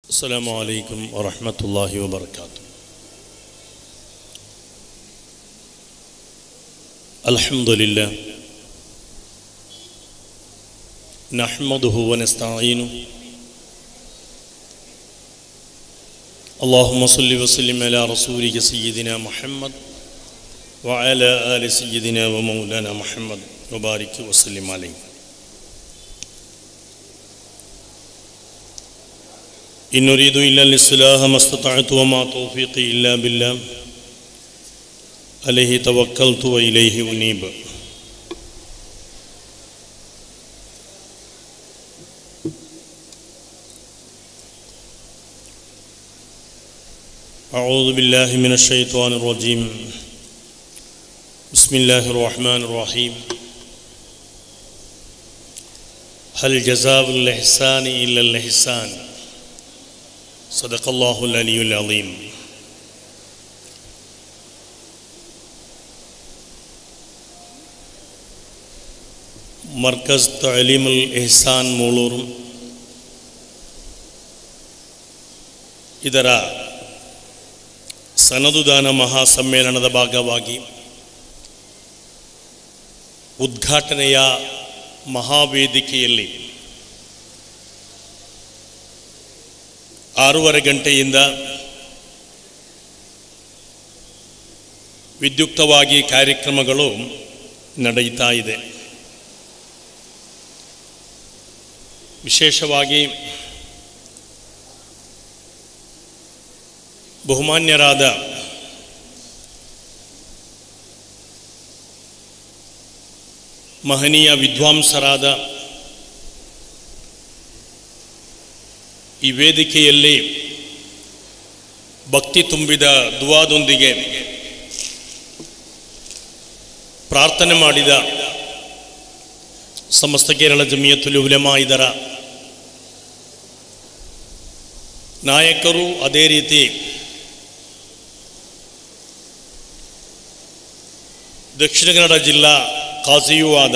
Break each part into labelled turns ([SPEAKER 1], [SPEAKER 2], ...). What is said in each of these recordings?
[SPEAKER 1] السلام عليكم ورحمة الله وبركاته. الحمد لله نحمده ونستعينه. اللهم صل وسلم على رسولك سيدنا محمد وعلى آل سيدنا ومولانا محمد وبارك وسلم عليه. إن نريد إلا الإصلاح ما استطعت وما توفيقي إلا بالله عليه توكلت وإليه أنيب. أعوذ بالله من الشيطان الرجيم. بسم الله الرحمن الرحيم. هل جزاء الإحسان إلا الإحسان. صدق الله العلي العظيم. ಮರ್ಕಜ್ ತಾಲೀಮುಲ್ ಇಹ್ಸಾನ್ ಮೂಳೂರು ಇದರ ಸನದುದಾನ ಮಹಾಸಮ್ಮೇಳನದ ಭಾಗವಾಗಿ ಉದ್ಘಾಟನೆಯ ಮಹಾವೇದಿಕೆಯಲ್ಲಿ 6:30 ಗಂಟೆಯಿಂದ ವಿದ್ಯುಕ್ತವಾಗಿ ಕಾರ್ಯಕ್ರಮಗಳು ನಡೆಯುತ್ತಾ ಇದೆ. ವಿಶೇಷವಾಗಿ ಬಹುಮಾನ್ಯರಾದ ಮಹನೀಯ ವಿದ್ವಾಂಸರಾದ ಈ ವೇದಿಕೆಯಲ್ಲಿ ಭಕ್ತಿ ತುಂಬಿದ ದುವಾದೊಂದಿಗೆ ಪ್ರಾರ್ಥನೆ ಮಾಡಿದ ಸಮಸ್ತ ಕೇರಳ ಜಮಿಯತುಲ್ ಉಲಮಾ ಇದರ ನಾಯಕರು, ಅದೇ ರೀತಿ ದಕ್ಷಿಣ ಕನ್ನಡ ಜಿಲ್ಲಾ ಖಾಜಿಯೂ ಆದ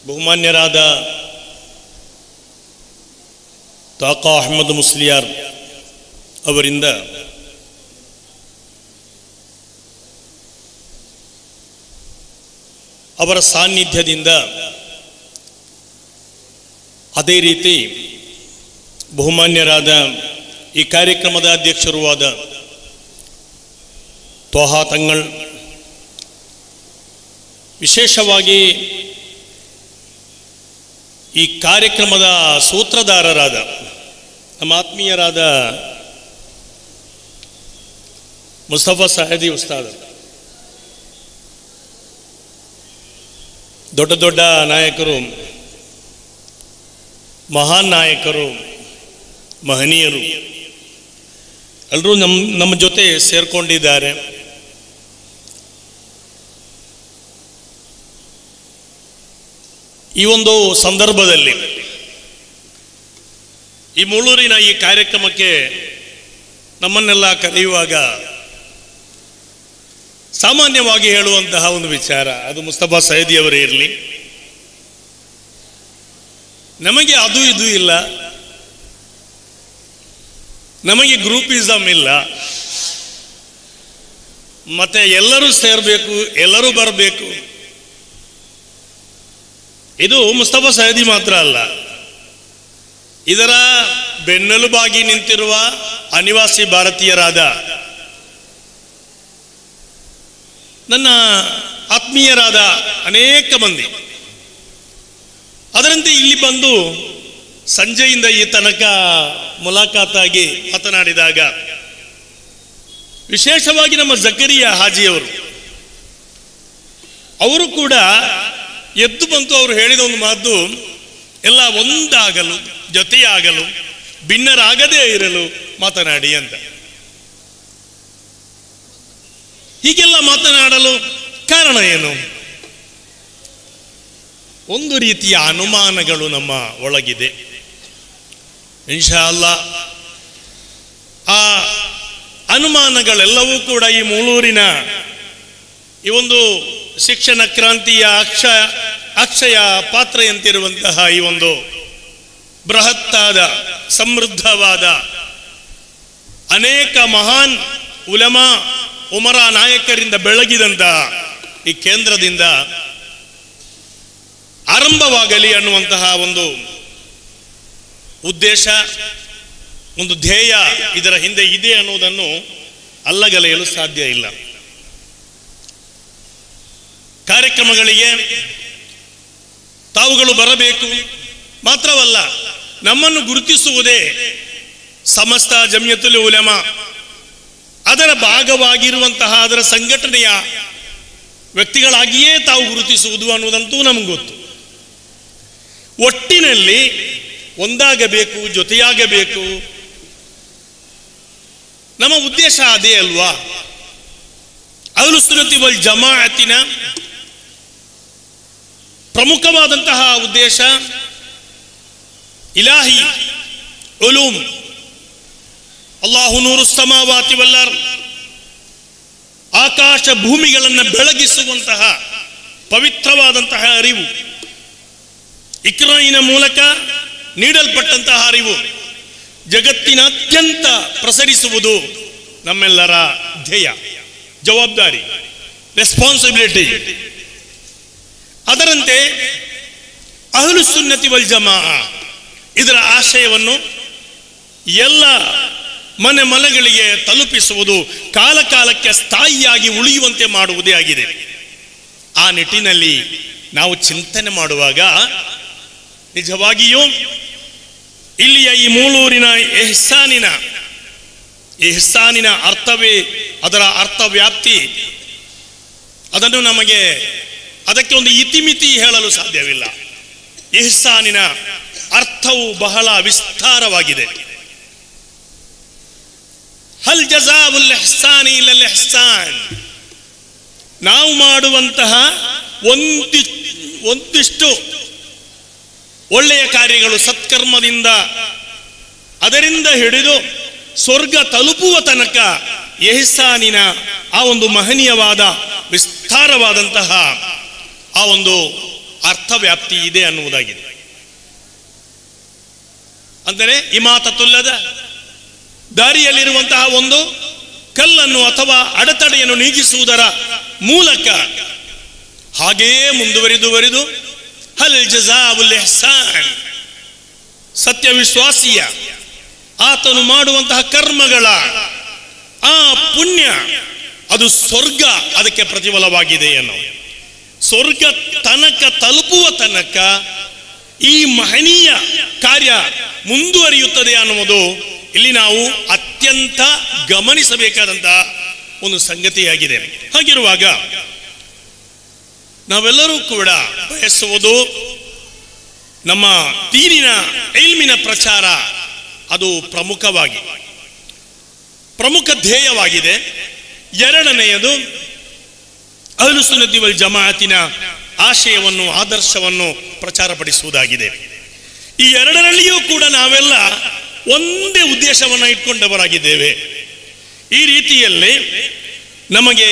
[SPEAKER 1] ಬಹುಮಾನ್ಯರಾದ ತಾಕಾ ಅಹಮದ್ ಮುಸ್ಲಿಯಾರ್ ಅವರಿಂದ ಅವರ ಸಾನ್ನಿಧ್ಯದಿಂದ, ಅದೇ ರೀತಿ ಬಹುಮಾನ್ಯರಾದ ಈ ಕಾರ್ಯಕ್ರಮದ ಅಧ್ಯಕ್ಷರೂ ಆದ ತ್ವಹಾ ತಂಗಳ್, ವಿಶೇಷವಾಗಿ ಈ ಕಾರ್ಯಕ್ರಮದ ಸೂತ್ರಧಾರರಾದ ನಮ್ಮ ಆತ್ಮೀಯರಾದ ಮುಸ್ತಫಾ ಸಹದಿ ಉಸ್ತಾದ್, ದೊಡ್ಡ ದೊಡ್ಡ ನಾಯಕರು, ಮಹಾನ್ ನಾಯಕರು, ಮಹನೀಯರು ಎಲ್ಲರೂ ನಮ್ಮ ಜೊತೆ ಸೇರ್ಕೊಂಡಿದ್ದಾರೆ. ಈ ಒಂದು ಸಂದರ್ಭದಲ್ಲಿ ಈ ಮೂಳೂರಿನ ಈ ಕಾರ್ಯಕ್ರಮಕ್ಕೆ ನಮ್ಮನ್ನೆಲ್ಲ ಕರೆಯುವಾಗ ಸಾಮಾನ್ಯವಾಗಿ ಹೇಳುವಂತಹ ಒಂದು ವಿಚಾರ, ಅದು ಮುಸ್ತಫಾ ಸೈದಿ ಅವರೇ ಇರಲಿ, ನಮಗೆ ಅದು ಇದು ಇಲ್ಲ, ನಮಗೆ ಗ್ರೂಪಿಸಮ್ ಇಲ್ಲ, ಮತ್ತೆ ಎಲ್ಲರೂ ಸೇರಬೇಕು, ಎಲ್ಲರೂ ಬರಬೇಕು. ಇದು ಮುಸ್ತಫಾ ಸೈದಿ ಮಾತ್ರ ಅಲ್ಲ, ಇದರ ಬೆನ್ನೆಲುಬಾಗಿ ನಿಂತಿರುವ ಅನಿವಾಸಿ ಭಾರತೀಯರಾದ ನನ್ನ ಆತ್ಮೀಯರಾದ ಅನೇಕ ಮಂದಿ ಅದರಂತೆ ಇಲ್ಲಿ ಬಂದು ಸಂಜೆಯಿಂದ ಈ ತನಕ ಮುಲಾಕಾತಾಗಿ ಮಾತನಾಡಿದಾಗ, ವಿಶೇಷವಾಗಿ ನಮ್ಮ ಜಕರಿಯಾ ಹಾಜಿಯವರು, ಅವರು ಕೂಡ ಎದ್ದು ಬಂತು. ಅವರು ಹೇಳಿದ ಒಂದು ಮಾತು, ಎಲ್ಲ ಒಂದಾಗಲು, ಜೊತೆಯಾಗಲು, ಭಿನ್ನರಾಗದೇ ಇರಲು ಮಾತನಾಡಿ ಅಂತ. ಹೀಗೆಲ್ಲ ಮಾತನಾಡಲು ಕಾರಣ ಏನು? ಒಂದು ರೀತಿಯ ಅನುಮಾನಗಳು ನಮ್ಮ ಒಳಗಿದೆ. ಇನ್ಶಾ ಅಲ್ಲಾಹ್ ಆ ಅನುಮಾನಗಳೆಲ್ಲವೂ ಕೂಡ ಈ ಮೂಳೂರಿನ ಈ ಒಂದು ಶಿಕ್ಷಣ ಕ್ರಾಂತಿಯ ಅಕ್ಷಯ ಪಾತ್ರೆಯಂತಿರುವಂತಹ ಈ ಒಂದು ಬೃಹತ್ತಾದ ಸಮೃದ್ಧವಾದ ಅನೇಕ ಮಹಾನ್ ಉಲಮಾ ಉಮರಾ ನಾಯಕರಿಂದ ಬೆಳಗಿದಂತಹ ಈ ಕೇಂದ್ರದಿಂದ ಆರಂಭವಾಗಲಿ ಅನ್ನುವಂತಹ ಒಂದು ಉದ್ದೇಶ, ಒಂದು ಧ್ಯೇಯ ಇದರ ಹಿಂದೆ ಇದೆ ಅನ್ನುವುದನ್ನು ಅಲ್ಲಗಳೆಯಲು ಸಾಧ್ಯ ಇಲ್ಲ. ಕಾರ್ಯಕ್ರಮಗಳಿಗೆ ತಾವುಗಳು ಬರಬೇಕು ಮಾತ್ರವಲ್ಲ, ನಮ್ಮನ್ನು ಗುರುತಿಸುವುದೇ ಸಮಸ್ತ ಜಮಿಯತುಲ್ ಉಲಮಾ, ಅದರ ಭಾಗವಾಗಿರುವಂತಹ ಅದರ ಸಂಘಟನೆಯ ವ್ಯಕ್ತಿಗಳಾಗಿಯೇ ತಾವು ಗುರುತಿಸುವುದು ಅನ್ನುವುದಂತೂ ನಮಗೆ ಗೊತ್ತು. ಒಟ್ಟಿನಲ್ಲಿ ಒಂದಾಗಬೇಕು, ಜೊತೆಯಾಗಬೇಕು, ನಮ್ಮ ಉದ್ದೇಶ ಅದೇ ಅಲ್ವಾ? ಅಹ್ಲುಸ್ ಸುನ್ನತಿ ವಲ್ ಜಮಾಅತಿನ ಪ್ರಮುಖವಾದಂತಹ ಉದ್ದೇಶ ಇಲಾಹಿ ಉಲೂಮ್, ಅಲ್ಲಾಹು ನೂರು ಸಮಾವಾತಿ ವಲ್ ಅರ್ದ್, ಆಕಾಶ ಭೂಮಿಗಳನ್ನು ಬೆಳಗಿಸುವಂತಹ ಪವಿತ್ರವಾದಂತಹ ಅರಿವು, ಇಕ್ರಾಯಿನ ಮೂಲಕ ನೀಡಲ್ಪಟ್ಟಂತಹ ಅರಿವು ಜಗತ್ತಿನಾದ್ಯಂತ ಪ್ರಸರಿಸುವುದು ನಮ್ಮೆಲ್ಲರ ಧ್ಯೇಯ, ಜವಾಬ್ದಾರಿ, ರೆಸ್ಪಾನ್ಸಿಬಿಲಿಟಿ. ಅದರಂತೆ ಅಹ್ಲುಸ್ ಸುನ್ನತಿ ವಲ್ ಜಮಾಅ ಇದರ ಆಶಯವನ್ನು ಎಲ್ಲ ಮನೆ ಮನೆಗಳಿಗೆ ತಲುಪಿಸುವುದು, ಕಾಲ ಕಾಲಕ್ಕೆ ಸ್ಥಾಯಿಯಾಗಿ ಉಳಿಯುವಂತೆ ಮಾಡುವುದೇ ಆಗಿದೆ. ಆ ನಿಟ್ಟಿನಲ್ಲಿ ನಾವು ಚಿಂತನೆ ಮಾಡುವಾಗ ನಿಜವಾಗಿಯೂ ಇಲ್ಲಿಯ ಈ ಮೂಳೂರಿನ ಎಹ್ಸಾನಿನ ಅರ್ಥವೇ, ಅದರ ಅರ್ಥವ್ಯಾಪ್ತಿ, ಅದನ್ನು ನಮಗೆ ಅದಕ್ಕೆ ಒಂದು ಇತಿಮಿತಿ ಹೇಳಲು ಸಾಧ್ಯವಿಲ್ಲ. ಇಹ್ಸಾನಿನ ಅರ್ಥವು ಬಹಳ ವಿಸ್ತಾರವಾಗಿದೆ. ಹಲ್ ಜಜಾವುಲ್ ಇಹ್ಸಾನಿ ಇಲ್ಲಲ್ ಇಹ್ಸಾನ್, ನಾವು ಮಾಡುವಂತಹ ಒಂದಿಷ್ಟು ಒಳ್ಳೆಯ ಕಾರ್ಯಗಳು ಸತ್ಕರ್ಮದಿಂದ ಅದರಿಂದ ಹಿಡಿದು ಸ್ವರ್ಗ ತಲುಪುವ ತನಕ ಇಹ್ಸಾನಿನ ಆ ಒಂದು ಮಹನೀಯವಾದ ವಿಸ್ತಾರವಾದಂತಹ ಆ ಒಂದು ಅರ್ಥವ್ಯಾಪ್ತಿ ಇದೆ ಅನ್ನುವುದಾಗಿದೆ. ಅಂದರೆ ಇಮಾತತುಲ್ಲದ ದಾರಿಯಲ್ಲಿರುವಂತಹ ಒಂದು ಕಲ್ಲನ್ನು ಅಥವಾ ಅಡೆತಡೆಯನ್ನು ನೀಗಿಸುವುದರ ಮೂಲಕ ಹಾಗೆಯೇ ಮುಂದುವರಿದು ಹಲ್ ಜಜಾವುಲ್ ಇಹ್ಸಾನ್, ಸತ್ಯವಿಶ್ವಾಸಿಯ ಆತನು ಮಾಡುವಂತಹ ಕರ್ಮಗಳ ಆ ಪುಣ್ಯ ಅದು ಸ್ವರ್ಗ, ಅದಕ್ಕೆ ಪ್ರತಿಫಲವಾಗಿದೆ ಅನ್ನೋ ಸ್ವರ್ಗ ತನಕ ತಲುಪುವ ತನಕ ಈ ಮಹನೀಯ ಕಾರ್ಯ ಮುಂದುವರಿಯುತ್ತದೆ ಅನ್ನುವುದು ಇಲ್ಲಿ ನಾವು ಅತ್ಯಂತ ಗಮನಿಸಬೇಕಾದಂತಹ ಒಂದು ಸಂಗತಿಯಾಗಿದೆ. ಹಾಗಿರುವಾಗ ನಾವೆಲ್ಲರೂ ಕೂಡ ಬಯಸುವುದು ನಮ್ಮ ದೀನಿನ ಇಲ್ಮಿನ ಪ್ರಚಾರ, ಅದು ಪ್ರಮುಖ ಧ್ಯೇಯವಾಗಿದೆ. ಎರಡನೆಯದು ಅಹ್ಲುಸ್ ಸುನ್ನತಿ ವಲ್ ಜಮಾಅತಿನ ಆಶಯವನ್ನು, ಆದರ್ಶವನ್ನು ಪ್ರಚಾರಪಡಿಸುವುದಾಗಿದೆ. ಈ ಎರಡರಲ್ಲಿಯೂ ಕೂಡ ನಾವೆಲ್ಲ ಒಂದೇ ಉದ್ದೇಶವನ್ನು ಇಟ್ಕೊಂಡವರಾಗಿದ್ದೇವೆ. ಈ ರೀತಿಯಲ್ಲಿ ನಮಗೆ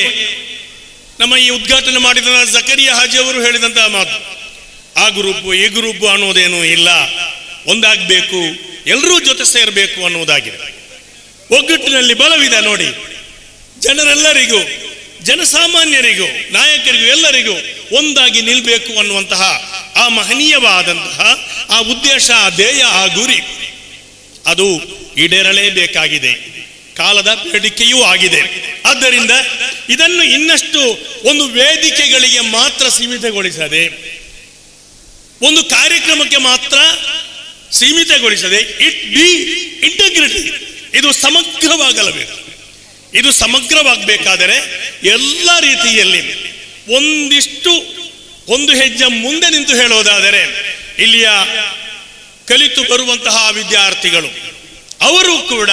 [SPEAKER 1] ನಮ್ಮ ಈ ಉದ್ಘಾಟನೆ ಮಾಡಿದ ಜಕರಿಯಾ ಹಾಜಿ ಅವರು ಹೇಳಿದಂತಹ ಮಾತು, ಆ ಗ್ರೂಪು ಈ ಗ್ರೂಪು ಅನ್ನೋದೇನೂ ಇಲ್ಲ, ಒಂದಾಗಬೇಕು, ಎಲ್ಲರೂ ಜೊತೆ ಸೇರಬೇಕು ಅನ್ನುವುದಾಗಿದೆ. ಒಗ್ಗಟ್ಟಿನಲ್ಲಿ ಬಲವಿದೆ ನೋಡಿ. ಜನರೆಲ್ಲರಿಗೂ, ಜನಸಾಮಾನ್ಯರಿಗೂ, ನಾಯಕರಿಗೂ ಎಲ್ಲರಿಗೂ ಒಂದಾಗಿ ನಿಲ್ಬೇಕು ಅನ್ನುವಂತಹ ಆ ಮಹನೀಯವಾದಂತಹ ಆ ಉದ್ದೇಶ, ಆ ಧ್ಯೇಯ, ಆ ಗುರಿ ಅದು ಈಡೇರಲೇಬೇಕಾಗಿದೆ. ಕಾಲದ ಬೇಡಿಕೆಯೂ ಆಗಿದೆ. ಆದ್ದರಿಂದ ಇದನ್ನು ಇನ್ನಷ್ಟು ಒಂದು ವೇದಿಕೆಗಳಿಗೆ ಮಾತ್ರ ಸೀಮಿತಗೊಳಿಸದೆ, ಒಂದು ಕಾರ್ಯಕ್ರಮಕ್ಕೆ ಮಾತ್ರ ಸೀಮಿತಗೊಳಿಸದೆ, ಇಟ್ ಬಿ ಇಂಟಗ್ರಿಟಿ, ಇದು ಸಮಗ್ರವಾಗಲೇಬೇಕು. ಇದು ಸಮಗ್ರವಾಗಬೇಕಾದರೆ ಎಲ್ಲ ರೀತಿಯಲ್ಲಿ ಒಂದು ಹೆಜ್ಜೆ ಮುಂದೆ ನಿಂತು ಹೇಳೋದಾದರೆ, ಇಲ್ಲಿಯ ಕಲಿತು ಬರುವಂತಹ ವಿದ್ಯಾರ್ಥಿಗಳು ಅವರು ಕೂಡ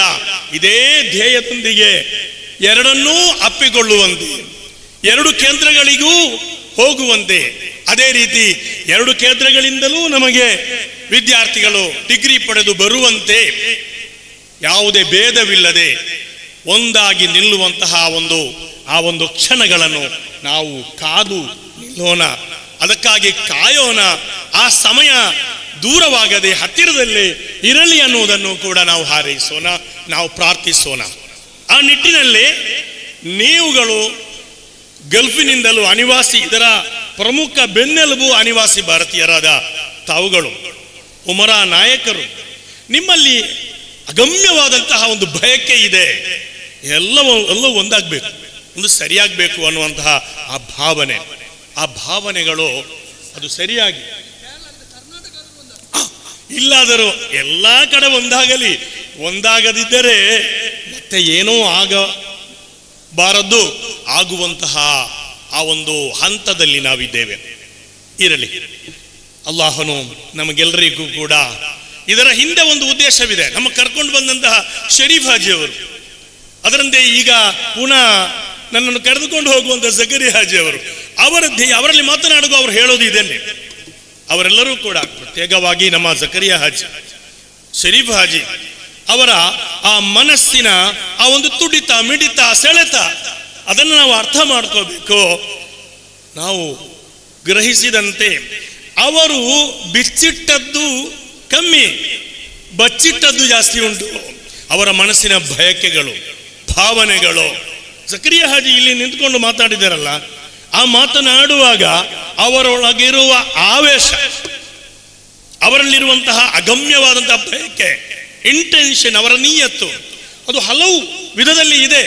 [SPEAKER 1] ಇದೇ ಧ್ಯೇಯದೊಂದಿಗೆ ಎರಡನ್ನೂ ಅಪ್ಪಿಕೊಳ್ಳುವಂತೆ, ಎರಡು ಕೇಂದ್ರಗಳಿಗೂ ಹೋಗುವಂತೆ, ಅದೇ ರೀತಿ ಎರಡು ಕೇಂದ್ರಗಳಿಂದಲೂ ನಮಗೆ ವಿದ್ಯಾರ್ಥಿಗಳು ಡಿಗ್ರಿ ಪಡೆದು ಬರುವಂತೆ ಯಾವುದೇ ಭೇದವಿಲ್ಲದೆ ಒಂದಾಗಿ ನಿಲ್ಲುವಂತಹ ಆ ಒಂದು ಕ್ಷಣಗಳನ್ನು ನಾವು ಕಾದು ನಿಲ್ಲೋಣ. ಅದಕ್ಕಾಗಿ ಕಾಯೋಣ. ಆ ಸಮಯ ದೂರವಾಗದೆ ಹತ್ತಿರದಲ್ಲೇ ಇರಲಿ ಅನ್ನುವುದನ್ನು ಕೂಡ ನಾವು ಹಾರೈಸೋಣ, ನಾವು ಪ್ರಾರ್ಥಿಸೋಣ. ಆ ನಿಟ್ಟಿನಲ್ಲಿ ನೀವುಗಳು ಗಲ್ಫಿನಿಂದಲೂ ಅನಿವಾಸಿ, ಇದರ ಪ್ರಮುಖ ಬೆನ್ನೆಲುಬು ಅನಿವಾಸಿ ಭಾರತೀಯರಾದ ತಾವುಗಳು, ಉಮರಾ ನಾಯಕರು, ನಿಮ್ಮಲ್ಲಿ ಅಗಮ್ಯವಾದಂತಹ ಒಂದು ಬಯಕೆ ಇದೆ. ಎಲ್ಲವೂ ಒಂದಾಗಬೇಕು, ಒಂದು ಸರಿಯಾಗಬೇಕು ಅನ್ನುವಂತಹ ಆ ಭಾವನೆಗಳು ಅದು ಸರಿಯಾಗಿ ಇಲ್ಲಾದರೂ ಎಲ್ಲ ಕಡೆ ಒಂದಾಗಲಿ. ಒಂದಾಗದಿದ್ದರೆ ಮತ್ತೆ ಏನೋ ಆಗಬಾರದು, ಆಗುವಂತಹ ಆ ಒಂದು ಹಂತದಲ್ಲಿ ನಾವಿದ್ದೇವೆ. ಇರಲಿ, ಅಲ್ಲಾಹನು ನಮಗೆಲ್ಲರಿಗೂ ಕೂಡ ಇದರ ಹಿಂದೆ ಒಂದು ಉದ್ದೇಶವಿದೆ. ನಮ್ಮ ಕರ್ಕೊಂಡು ಬಂದಂತಹ ಶರೀಫ್ ಹಾಜಿಯವರು, ಅದರಂತೆ ಈಗ ಪುನಃ ನನ್ನನ್ನು ಕರೆದುಕೊಂಡು ಹೋಗುವಂತಹ ಜಕರಿಯಾ ಹಾಜಿಯವರು, ಅವರಲ್ಲಿ ಮಾತನಾಡುವ ಅವರು ಹೇಳೋದು ಇದನ್ನೇ. ಅವರೆಲ್ಲರೂ ಕೂಡ ಪ್ರತ್ಯೇಕವಾಗಿ ನಮ್ಮ ಜಕರಿಯಾ ಹಾಜಿ, ಶರೀಫ್ ಹಾಜಿ ಅವರ ಆ ಮನಸ್ಸಿನ ಆ ಒಂದು ತುಡಿತ, ಮಿಡಿತ, ಸೆಳೆತ, ಅದನ್ನು ನಾವು ಅರ್ಥ ಮಾಡ್ಕೋಬೇಕು. ನಾವು ಗ್ರಹಿಸಿದಂತೆ ಅವರು ಬಿಚ್ಚಿಟ್ಟದ್ದು ಕಮ್ಮಿ, ಬಚ್ಚಿಟ್ಟದ್ದು ಜಾಸ್ತಿ ಉಂಟು. ಅವರ ಮನಸ್ಸಿನ ಬಯಕೆಗಳು, ಭಾವನೆಗಳು. ಜಕರಿಯಾ ಹಾಜಿ ಇಲ್ಲಿ ನಿಂತ್ಕೊಂಡು ಮಾತಾಡಿದಾರಲ್ಲ, ಆ ಮಾತನಾಡುವಾಗ ಅವರೊಳಗಿರುವ ಆವೇಶ, ಅವರಲ್ಲಿರುವಂತಹ ಅಗಮ್ಯವಾದಂತಹ ಬಯಕೆ, ಇಂಟೆನ್ಷನ್, ಅವರ ನಿಯತ್ತು, ಅದು ಹಲವು ವಿಧದಲ್ಲಿ ಇದೆ.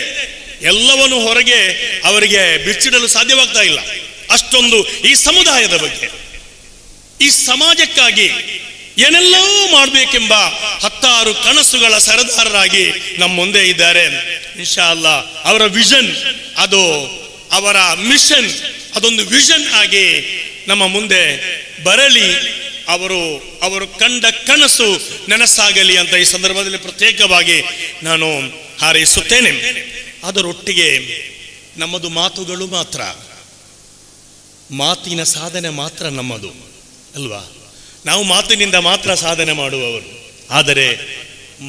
[SPEAKER 1] ಎಲ್ಲವನ್ನು ಹೊರಗೆ ಅವರಿಗೆ ಬಿಚ್ಚಿಡಲು ಸಾಧ್ಯವಾಗ್ತಾ ಇಲ್ಲ. ಅಷ್ಟೊಂದು ಈ ಸಮುದಾಯದ ಬಗ್ಗೆ, ಈ ಸಮಾಜಕ್ಕಾಗಿ ಏನೆಲ್ಲವೂ ಮಾಡಬೇಕೆಂಬ 10 ಕನಸುಗಳ ಸರದಾರರಾಗಿ ನಮ್ಮ ಮುಂದೆ ಇದ್ದಾರೆ. ಇನ್ಶಾ ಅಲ್ಲಾ ಅವರ ವಿಷನ್, ಅದು ಅವರ ಮಿಷನ್, ಅದೊಂದು ವಿಷನ್ ಆಗಿ ನಮ್ಮ ಮುಂದೆ ಬರಲಿ. ಅವರು ಕಂಡ ಕನಸು ನನಸಾಗಲಿ ಅಂತ ಈ ಸಂದರ್ಭದಲ್ಲಿ ಪ್ರತ್ಯೇಕವಾಗಿ ನಾನು ಹಾರೈಸುತ್ತೇನೆ. ಅದರೊಟ್ಟಿಗೆ ನಮ್ಮದು ಮಾತುಗಳು ಮಾತ್ರ, ಮಾತಿನ ಸಾಧನೆ ಮಾತ್ರ ನಮ್ಮದು ಅಲ್ವಾ? ನಾವು ಮಾತಿನಿಂದ ಮಾತ್ರ ಸಾಧನೆ ಮಾಡುವವರು. ಆದರೆ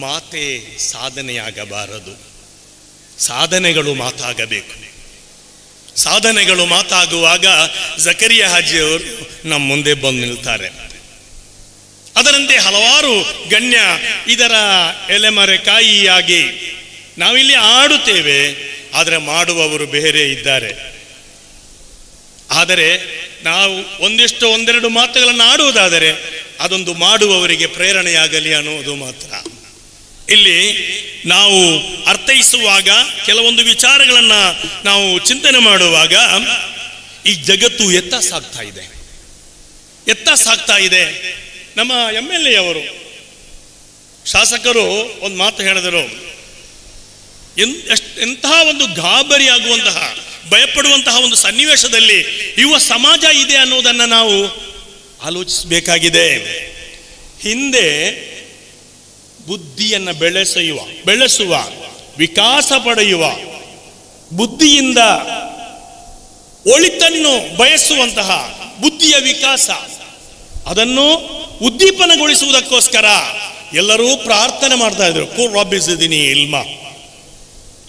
[SPEAKER 1] ಮಾತೇ ಸಾಧನೆಯಾಗಬಾರದು, ಸಾಧನೆಗಳು ಮಾತಾಗಬೇಕು. ಸಾಧನೆಗಳು ಮಾತಾಗುವಾಗ ಜಕರಿಯಾ ಹಾಜಿಯವರು ನಮ್ಮ ಮುಂದೆ ಬಂದು ನಿಲ್ತಾರೆ. ಅದರಂತೆ ಹಲವಾರು ಗಣ್ಯ ಇದರ ಎಲೆಮರೆಕಾಯಿಯಾಗಿ ನಾವಿಲ್ಲಿ ಆಡುತ್ತೇವೆ, ಆದರೆ ಮಾಡುವವರು ಬೇರೆ ಇದ್ದಾರೆ. ಆದರೆ ನಾವು ಒಂದೆರಡು ಮಾತುಗಳನ್ನು ಆಡುವುದಾದರೆ ಅದೊಂದು ಮಾಡುವವರಿಗೆ ಪ್ರೇರಣೆಯಾಗಲಿ ಅನ್ನೋದು ಮಾತ್ರ. ಇಲ್ಲಿ ನಾವು ಅರ್ಥೈಸುವಾಗ, ಕೆಲವೊಂದು ವಿಚಾರಗಳನ್ನು ನಾವು ಚಿಂತನೆ ಮಾಡುವಾಗ, ಈ ಜಗತ್ತು ಎತ್ತ ಸಾಗ್ತಾ ಇದೆ. ನಮ್ಮ MLA ಅವರು, ಶಾಸಕರು ಒಂದು ಮಾತು ಹೇಳಿದರು, ಎಂತಹ ಒಂದು ಗಾಬರಿಯಾಗುವಂತಹ, ಭಯಪಡುವಂತಹ ಒಂದು ಸನ್ನಿವೇಶದಲ್ಲಿ ಯುವ ಸಮಾಜ ಇದೆ ಅನ್ನೋದನ್ನು ನಾವು ಆಲೋಚಿಸಬೇಕಾಗಿದೆ. ಹಿಂದೆ ಬುದ್ಧಿಯನ್ನು ಬೆಳೆಸುವ, ವಿಕಾಸ ಪಡೆಯುವ, ಬುದ್ಧಿಯಿಂದ ಒಳಿತನ್ನು ಬಯಸುವಂತಹ ಬುದ್ಧಿಯ ವಿಕಾಸ, ಅದನ್ನು ಉದ್ದೀಪನಗೊಳಿಸುವುದಕ್ಕೋಸ್ಕರ ಎಲ್ಲರೂ ಪ್ರಾರ್ಥನೆ ಮಾಡ್ತಾ ಇದ್ರು. ಕುರ್ ರಬ್ಬಿ ಜಿದ್ನಿ ಇಲ್ಮಾ.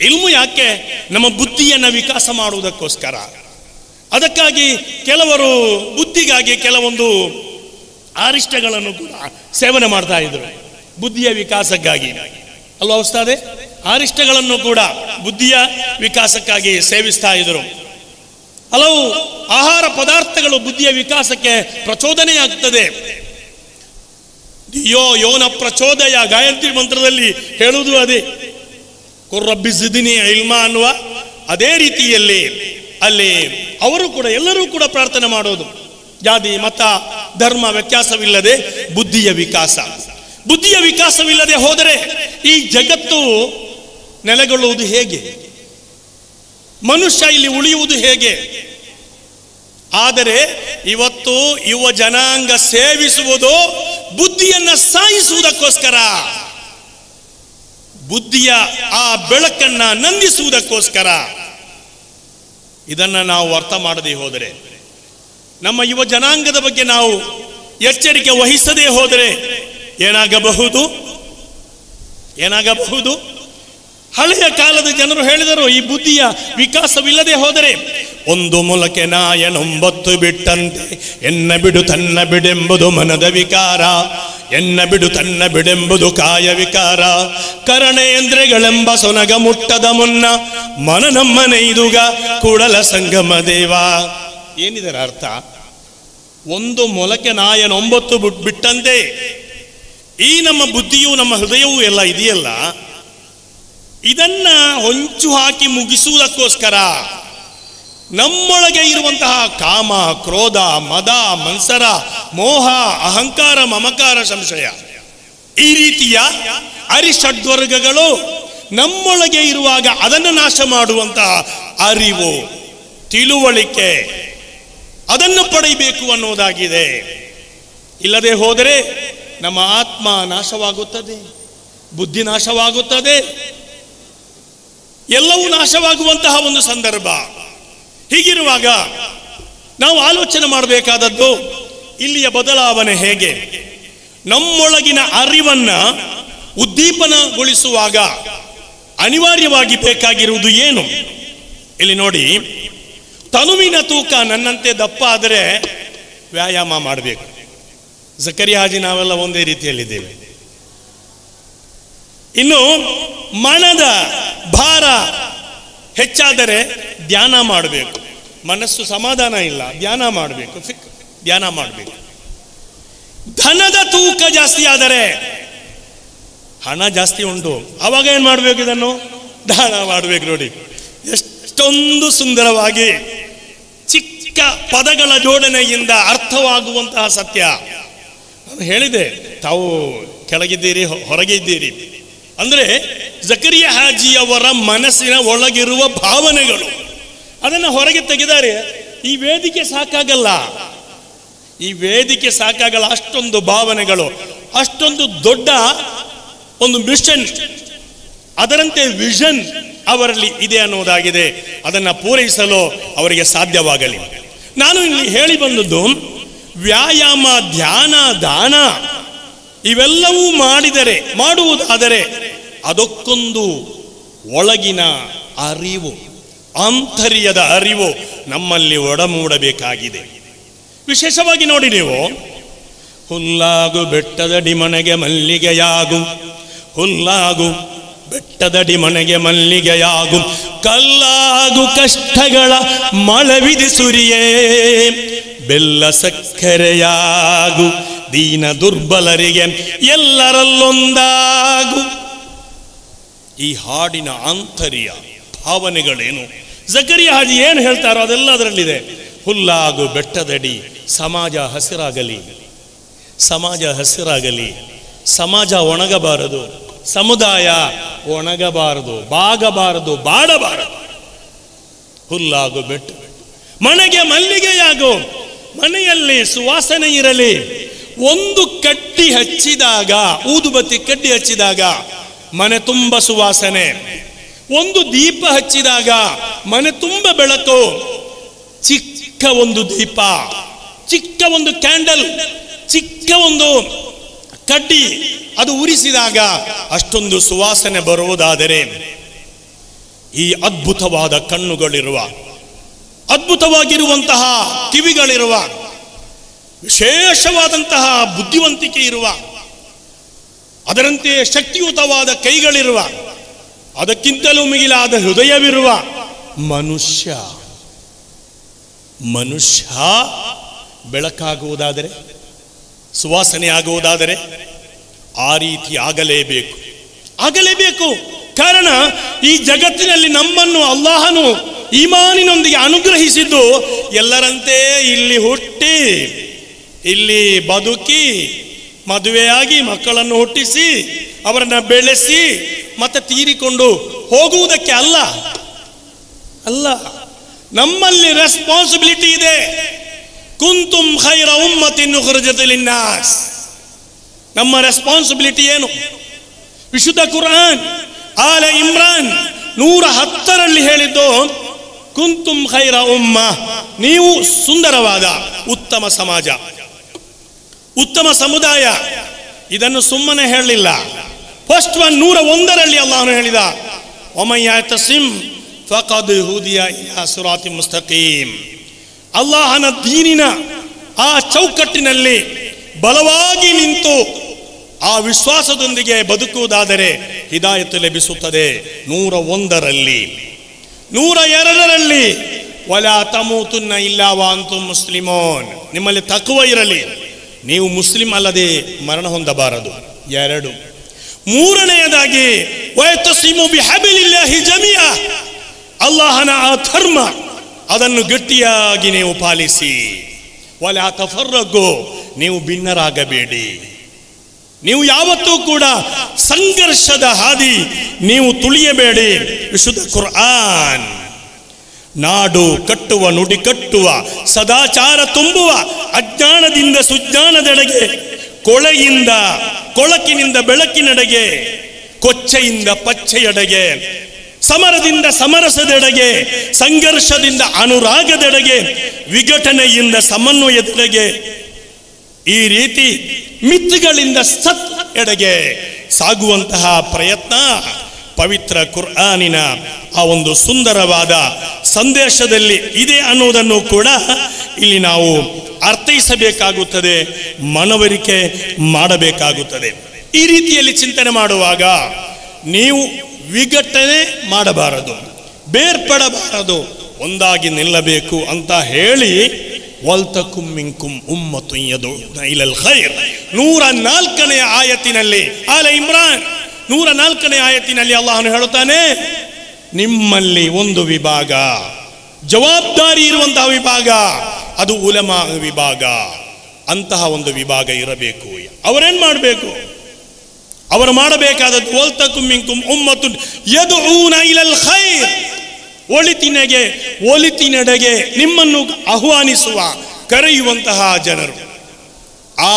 [SPEAKER 1] ಇಲ್ಮು ಯಾಕೆ? ನಮ್ಮ ಬುದ್ಧಿಯನ್ನು ವಿಕಾಸ ಮಾಡುವುದಕ್ಕೋಸ್ಕರ. ಅದಕ್ಕಾಗಿ ಕೆಲವರು ಬುದ್ಧಿಗಾಗಿ ಕೆಲವೊಂದು ಆರಿಷ್ಟಗಳನ್ನು ಕೂಡ ಸೇವನೆ ಮಾಡ್ತಾ ಇದ್ರು, ಬುದ್ಧಿಯ ವಿಕಾಸಕ್ಕಾಗಿ ಅಲ್ವಾ ಉಸ್ತಾದೆ? ಆರಿಷ್ಟಗಳನ್ನು ಕೂಡ ಬುದ್ಧಿಯ ವಿಕಾಸಕ್ಕಾಗಿ ಸೇವಿಸ್ತಾ ಇದ್ರು. ಹಲವು ಆಹಾರ ಪದಾರ್ಥಗಳು ಬುದ್ಧಿಯ ವಿಕಾಸಕ್ಕೆ ಪ್ರಚೋದನೆಯಾಗ್ತದೆ. ಯೋನ ಪ್ರಚೋದಯ ಗಾಯತ್ರಿ ಮಂತ್ರದಲ್ಲಿ ಹೇಳುವುದು ಅದೇ, ಕುರ್ರಬ್ಬಿ ಜಿದ್ನಿ ಇಲ್ಮಾ ಅನ್ನುವ ಅದೇ ರೀತಿಯಲ್ಲಿ ಅಲ್ಲಿ ಅವರು ಕೂಡ, ಎಲ್ಲರೂ ಕೂಡ ಪ್ರಾರ್ಥನೆ ಮಾಡೋದು. ಜಾತಿ ಮತ ಧರ್ಮ ವ್ಯತ್ಯಾಸವಿಲ್ಲದೆ ಬುದ್ಧಿಯ ವಿಕಾಸವಿಲ್ಲದೆ ಹೋದರೆ ಈ ಜಗತ್ತು ನೆಲೆಗೊಳ್ಳುವುದು ಹೇಗೆ? ಮನುಷ್ಯ ಇಲ್ಲಿ ಉಳಿಯುವುದು ಹೇಗೆ? ಆದರೆ ಇವತ್ತು ಯುವ ಜನಾಂಗ ಸೇವಿಸುವುದು ಬುದ್ಧಿಯನ್ನು ಸಾಯಿಸುವುದಕ್ಕೋಸ್ಕರ, ಬುದ್ಧಿಯ ಆ ಬೆಳಕನ್ನ ನಂದಿಸುವುದಕ್ಕೋಸ್ಕರ. ಇದನ್ನ ನಾವು ಅರ್ಥ ಮಾಡದೇ ಹೋದರೆ, ನಮ್ಮ ಯುವ ಜನಾಂಗದ ಬಗ್ಗೆ ನಾವು ಎಚ್ಚರಿಕೆ ವಹಿಸದೇ ಹೋದರೆ ಏನಾಗಬಹುದು? ಹಳೆಯ ಕಾಲದ ಜನರು ಹೇಳಿದರು, ಈ ಬುದ್ಧಿಯ ವಿಕಾಸವಿಲ್ಲದೆ ಹೋದರೆ ಒಂದು ಮೊಲಕೆ ನಾಯನೊಂಬತ್ತು ಬಿಟ್ಟಂತೆ, ಎನ್ನ ಬಿಡು ತನ್ನ ಬಿಡೆಂಬುದು ಮನದ ವಿಕಾರ, ಎನ್ನ ಬಿಡು ತನ್ನ ಬಿಡೆಂಬುದು ಕಾಯ ವಿಕಾರ, ಕರಣೇಂದ್ರಗಳೆಂಬ ಸೊನಗ ಮುಟ್ಟದ ಮುನ್ನ ಮನ ನಮ್ಮನೆಯ್ದುಗ ಕೂಡಲ ಸಂಗಮ ದೇವ. ಏನಿದರ ಅರ್ಥ? ಒಂದು ಮೊಲಕೆ ನಾಯನೊಂಬತ್ತು ಬಿಟ್ಟಂತೆ ಈ ನಮ್ಮ ಬುದ್ಧಿಯೂ ನಮ್ಮ ಹೃದಯವೂ ಎಲ್ಲ ಇದೆಯಲ್ಲ, ಇದನ್ನ ಹೊಂಚು ಹಾಕಿ ಮುಗಿಸುವುದಕ್ಕೋಸ್ಕರ ನಮ್ಮೊಳಗೆ ಇರುವಂತಹ ಕಾಮ, ಕ್ರೋಧ, ಮದ, ಮನ್ಸರ, ಮೋಹ, ಅಹಂಕಾರ, ಮಮಕಾರ, ಸಂಶಯ, ಈ ರೀತಿಯ ಅರಿಷಡ್ವರ್ಗಗಳು ನಮ್ಮೊಳಗೆ ಇರುವಾಗ ಅದನ್ನು ನಾಶ ಮಾಡುವಂತಹ ಅರಿವು, ತಿಳುವಳಿಕೆ, ಅದನ್ನು ಪಡೆಯಬೇಕು ಅನ್ನೋದಾಗಿದೆ. ಇಲ್ಲದೆ ಹೋದರೆ ನಮ್ಮ ಆತ್ಮ ನಾಶವಾಗುತ್ತದೆ, ಬುದ್ಧಿ ನಾಶವಾಗುತ್ತದೆ, ಎಲ್ಲವೂ ನಾಶವಾಗುವಂತಹ ಒಂದು ಸಂದರ್ಭ. ಹೀಗಿರುವಾಗ ನಾವು ಆಲೋಚನೆ ಮಾಡಬೇಕಾದದ್ದು ಇಲ್ಲಿಯ ಬದಲಾವಣೆ ಹೇಗೆ? ನಮ್ಮೊಳಗಿನ ಅರಿವನ್ನ ಉದ್ದೀಪನಗೊಳಿಸುವಾಗ ಅನಿವಾರ್ಯವಾಗಿ ಬೇಕಾಗಿರುವುದು ಏನು? ಇಲ್ಲಿ ನೋಡಿ, ತನುವಿನ ತೂಕ ನನ್ನಂತೆ ದಪ್ಪ ಆದರೆ ವ್ಯಾಯಾಮ ಮಾಡಬೇಕು. ಜಕರಿಯಾ ಹಾಜಿ ನಾವೆಲ್ಲ ಒಂದೇ ರೀತಿಯಲ್ಲಿದ್ದೇವೆ. ಇನ್ನು ಮನದ ಭಾರ ಹೆಚ್ಚಾದರೆ ಧ್ಯಾನ ಮಾಡಬೇಕು. ಮನಸ್ಸು ಸಮಾಧಾನ ಇಲ್ಲ, ಧ್ಯಾನ ಮಾಡಬೇಕು, ಧ್ಯಾನ ಮಾಡಬೇಕು. ಧನದ ತೂಕ ಜಾಸ್ತಿ ಆದರೆ, ಹಣ ಜಾಸ್ತಿ ಉಂಟು, ಅವಾಗ ಏನ್ ಮಾಡಬೇಕು? ಇದನ್ನು ದಾನ ಮಾಡಬೇಕು. ನೋಡಿ ಎಷ್ಟೊಂದು ಸುಂದರವಾಗಿ ಚಿಕ್ಕ ಪದಗಳ ಜೋಡಣೆಯಿಂದ ಅರ್ಥವಾಗುವಂತಹ ಸತ್ಯ. ನಾನು ಹೇಳಿದೆ, ತಾವು ಕೆಳಗಿದ್ದೀರಿ, ಹೊರಗೆ ಇದ್ದೀರಿ ಅಂದ್ರೆ ಜಕರಿಯಾ ಹಾಜಿಯವರ ಮನಸ್ಸಿನ ಒಳಗಿರುವ ಭಾವನೆಗಳು, ಅದನ್ನು ಹೊರಗೆ ತೆಗೆದಾರೆ. ಈ ವೇದಿಕೆ ಸಾಕಾಗಲ್ಲ, ಈ ವೇದಿಕೆ ಸಾಕಾಗಲ್ಲ. ಅಷ್ಟೊಂದು ಭಾವನೆಗಳು, ಅಷ್ಟೊಂದು ದೊಡ್ಡ ಒಂದು ಮಿಷನ್, ಅದರಂತೆ ವಿಷನ್ ಅವರಲ್ಲಿ ಇದೆ ಅನ್ನೋದಾಗಿದೆ. ಅದನ್ನು ಪೂರೈಸಲು ಅವರಿಗೆ ಸಾಧ್ಯವಾಗಲಿ. ನಾನು ಇಲ್ಲಿ ಹೇಳಿ ಬಂದದ್ದು, ವ್ಯಾಯಾಮ, ಧ್ಯಾನ, ದಾನ ಇವೆಲ್ಲವೂ ಮಾಡುವುದಾದರೆ ಅದಕ್ಕೊಂದು ಒಳಗಿನ ಅರಿವು, ಆಂತರ್ಯದ ಅರಿವು ನಮ್ಮಲ್ಲಿ ಒಡಮೂಡಬೇಕಾಗಿದೆ. ವಿಶೇಷವಾಗಿ ನೋಡಿ, ನೀವು ಹುಲ್ಲಾಗು ಬೆಟ್ಟದಡಿ ಮನೆಗೆ ಮಲ್ಲಿಗೆಯಾಗು, ಹುಲ್ಲಾಗು ಬೆಟ್ಟದಡಿ ಮನೆಗೆ ಮಲ್ಲಿಗೆಯಾಗು, ಕಲ್ಲಾಗು ಕಷ್ಟಗಳ ಮಳವಿದಿ ಸುರಿಯೇ, ಬೆಲ್ಲ ಸಕ್ಕರೆಯಾಗು ದೀನ ದುರ್ಬಲರಿಗೆ ಎಲ್ಲರಲ್ಲೊಂದಾಗು. ಈ ಹಾಡಿನ ಆಂತರ್ಯ ಭಾವನೆಗಳೇನು? ಜಕರಿಯಾ ಹಾಜಿ ಏನು ಹೇಳ್ತಾರೋ ಅದೆಲ್ಲ ಅದರಲ್ಲಿದೆ. ಹುಲ್ಲಾಗು ಬೆಟ್ಟದಡಿ, ಸಮಾಜ ಹಸಿರಾಗಲಿ, ಸಮಾಜ ಹಸಿರಾಗಲಿ, ಸಮಾಜ ಒಣಗಬಾರದು, ಸಮುದಾಯ ಒಣಗಬಾರದು, ಬಾಗಬಾರದು, ಬಾಡಬಾರದು. ಹುಲ್ಲಾಗು ಬೆಟ್ಟ ಮನೆಗೆ ಮಲ್ಲಿಗೆಯಾಗು, ಮನೆಯಲ್ಲಿ ಸುವಾಸನೆ ಇರಲಿ. ಒಂದು ಕಡ್ಡಿ ಹಚ್ಚಿದಾಗ, ಊದುಬತ್ತಿ ಕಡ್ಡಿ ಹಚ್ಚಿದಾಗ ಮನೆ ತುಂಬ ಸುವಾಸನೆ, ಒಂದು ದೀಪ ಹಚ್ಚಿದಾಗ ಮನೆ ತುಂಬ ಬೆಳಕು. ಚಿಕ್ಕ ಒಂದು ದೀಪ, ಚಿಕ್ಕ ಒಂದು ಕ್ಯಾಂಡಲ್, ಚಿಕ್ಕ ಒಂದು ಕಡ್ಡಿ ಅದು ಉರಿಸಿದಾಗ ಅಷ್ಟೊಂದು ಸುವಾಸನೆ ಬರುವುದಾದರೆ, ಈ ಅದ್ಭುತವಾದ ಕಣ್ಣುಗಳಿರುವ, ಅದ್ಭುತವಾಗಿರುವಂತಹ ಕಿವಿಗಳಿರುವ, ವಿಶೇಷವಾದಂತಹ ಬುದ್ಧಿವಂತಿಕೆ ಇರುವ, ಅದರಂತೆ ಶಕ್ತಿಯುತವಾದ ಕೈಗಳಿರುವ, ಅದಕ್ಕಿಂತಲೂ ಮಿಗಿಲಾದ ಹೃದಯವಿರುವ ಮನುಷ್ಯ ಬೆಳಕಾಗುವುದಾದರೆ, ಸುವಾಸನೆ ಆಗುವುದಾದರೆ ಆ ರೀತಿ ಆಗಲೇಬೇಕು. ಕಾರಣ ಈ ಜಗತ್ತಿನಲ್ಲಿ ನಮ್ಮನ್ನು ಅಲ್ಲಾಹನು ಈಮಾನಿನೊಂದಿಗೆ ಅನುಗ್ರಹಿಸಿದ್ದು ಎಲ್ಲರಂತೆ ಇಲ್ಲಿ ಹುಟ್ಟಿ, ಇಲ್ಲಿ ಬದುಕಿ, ಮದುವೆಯಾಗಿ ಮಕ್ಕಳನ್ನು ಹುಟ್ಟಿಸಿ ಅವರನ್ನ ಬೆಳೆಸಿ ಮತ್ತೆ ತೀರಿಕೊಂಡು ಹೋಗುವುದಕ್ಕೆ ಅಲ್ಲ. ನಮ್ಮಲ್ಲಿ ರೆಸ್ಪಾನ್ಸಿಬಿಲಿಟಿ ಇದೆ. ಕುಂತುಂ ಖೈರ ಉಮ್ಮತಿನ್ ಉಖ್ರಿಜತ್ ಲಿನ್ನಾಸ್. ನಮ್ಮ ರೆಸ್ಪಾನ್ಸಿಬಿಲಿಟಿ ಏನು? ವಿಶುದ್ಧ ಕುರ್ಆನ್ ಆಲ ಇಮ್ರಾನ್ 110ರಲ್ಲಿ ಹೇಳಿದ್ದು, ಕುಂತುಂ ಖೈರ ಉಮ್ಮ, ನೀವು ಸುಂದರವಾದ ಉತ್ತಮ ಸಮಾಜ, ಉತ್ತಮ ಸಮುದಾಯ. ಇದನ್ನು ಸುಮ್ಮನೆ ಹೇಳಲಿಲ್ಲ. ಫಸ್ಟ್ 101ರಲ್ಲಿ ಅಲ್ಲಾಹನು ಹೇಳಿದ, ಒಮನ್ ಯಅತಸಿಮ್ ಫಖದ್ ಹುದಿಯ ಇಲಾ ಸಿರಾತಿನ್ ಮುಸ್ತಕೀಮ್. ಅಲ್ಲಾಹನ ದೀನಿನ ಆ ಚೌಕಟ್ಟಿನಲ್ಲಿ ಬಲವಾಗಿ ನಿಂತು ಆ ವಿಶ್ವಾಸದೊಂದಿಗೆ ಬದುಕುವುದಾದರೆ ಹಿದಾಯತ್ ಲಭಿಸುತ್ತದೆ. 101ರಲ್ಲಿ 102ರಲ್ಲಿ ವಲಾ ತಮೂತುನ್ನ ಇಲ್ಲಾ ವಅಂತುಂ ಮುಸ್ಲಿಮೂನ್, ನಿಮ್ಮಲ್ಲಿ ತಕ್ವ ಇರಲಿ, ನೀವು ಮುಸ್ಲಿಂ ಅಲ್ಲದೆ ಮರಣ ಹೊಂದಬಾರದು. 2 ಮೂರನೆಯದಾಗಿ ವಯತಸಿಮು ಬಿಹಬ್ಲಿಲ್ಲಾಹಿ ಜಮೀಅ, ಅಲ್ಲಾಹನ ಆ ಧರ್ಮ ಅದನ್ನು ಗಟ್ಟಿಯಾಗಿ ನೀವು ಪಾಲಿಸಿ. ವಲಾ ತಫರ್ರಗು, ನೀವು ಭಿನ್ನರಾಗಬೇಡಿ. ನೀವು ಯಾವತ್ತೂ ಕೂಡ ಸಂಘರ್ಷದ ಹಾದಿ ನೀವು ತುಳಿಯಬೇಡಿ. ವಿಶುದ್ಧ ಕುರ್ಆನ್ ನಾಡು ಕಟ್ಟುವ, ನುಡಿ ಕಟ್ಟುವ, ಸದಾಚಾರ ತುಂಬುವ, ಅಜ್ಞಾನದಿಂದ ಸುಜ್ಞಾನದೆಡೆಗೆ, ಕೊಳೆಯಿಂದ ಕೊಳಕಿನಿಂದ ಬೆಳಕಿನೆಡೆಗೆ, ಕೊಚ್ಚೆಯಿಂದ ಪಚ್ಚೆಯಡೆಗೆ, ಸಮರದಿಂದ ಸಮರಸದೆಡೆಗೆ, ಸಂಘರ್ಷದಿಂದ ಅನುರಾಗದೆಡೆಗೆ, ವಿಘಟನೆಯಿಂದ ಸಮನ್ವಯದೆಡೆಗೆ, ಈ ರೀತಿ ಮಿತ್ಗಳಿಂದ ಸತ್ ಎಡೆಗೆ ಸಾಗುವಂತಹ ಪ್ರಯತ್ನ ಪವಿತ್ರ ಕುರ್ಆನಿನ ಆ ಒಂದು ಸುಂದರವಾದ ಸಂದೇಶದಲ್ಲಿ ಇದೆ ಅನ್ನೋದನ್ನು ಕೂಡ ಇಲ್ಲಿ ನಾವು ಅರ್ಥೈಸಬೇಕಾಗುತ್ತದೆ, ಮನವರಿಕೆ ಮಾಡಬೇಕಾಗುತ್ತದೆ. ಈ ರೀತಿಯಲ್ಲಿ ಚಿಂತನೆ ಮಾಡುವಾಗ ನೀವು ವಿಘಟನೆ ಮಾಡಬಾರದು, ಬೇರ್ಪಡಬಾರದು, ಒಂದಾಗಿ ನಿಲ್ಲಬೇಕು ಅಂತ ಹೇಳಿ ವಲ್ತಕುಂ ಮಿಂಕುಂ ಉಮ್ಮತುನ್ ಯದುನ ಇಲಲ್ ಖೈರ್ 104ನೇ ಆಯತಿನಲ್ಲಿ, ಆಲ ಇಮ್ರಾನ್ 104ನೇ ಆಯತಿನಲ್ಲಿ ಅಲ್ಲಾಹನು ಹೇಳುತ್ತಾನೆ, ನಿಮ್ಮಲ್ಲಿ ಒಂದು ವಿಭಾಗ, ಜವಾಬ್ದಾರಿ ಇರುವಂತಹ ವಿಭಾಗ, ಅದು ಉಲಮಾ ವಿಭಾಗ. ಅಂತಹ ಒಂದು ವಿಭಾಗ ಇರಬೇಕು. ಅವರೇನ್ ಮಾಡಬೇಕು? ಅವರು ಮಾಡಬೇಕಾದದ್ದು ವಲ್ತಕುಂ ಮಿಂಕುಂ ಉಮ್ಮತುನ್ ಯದುನ ಇಲಲ್ ಖೈರ್, ಒಳಿತಿನೆಡೆಗೆ ನಿಮ್ಮನ್ನು ಆಹ್ವಾನಿಸುವ, ಕರೆಯುವಂತಹ ಜನರು. ಆ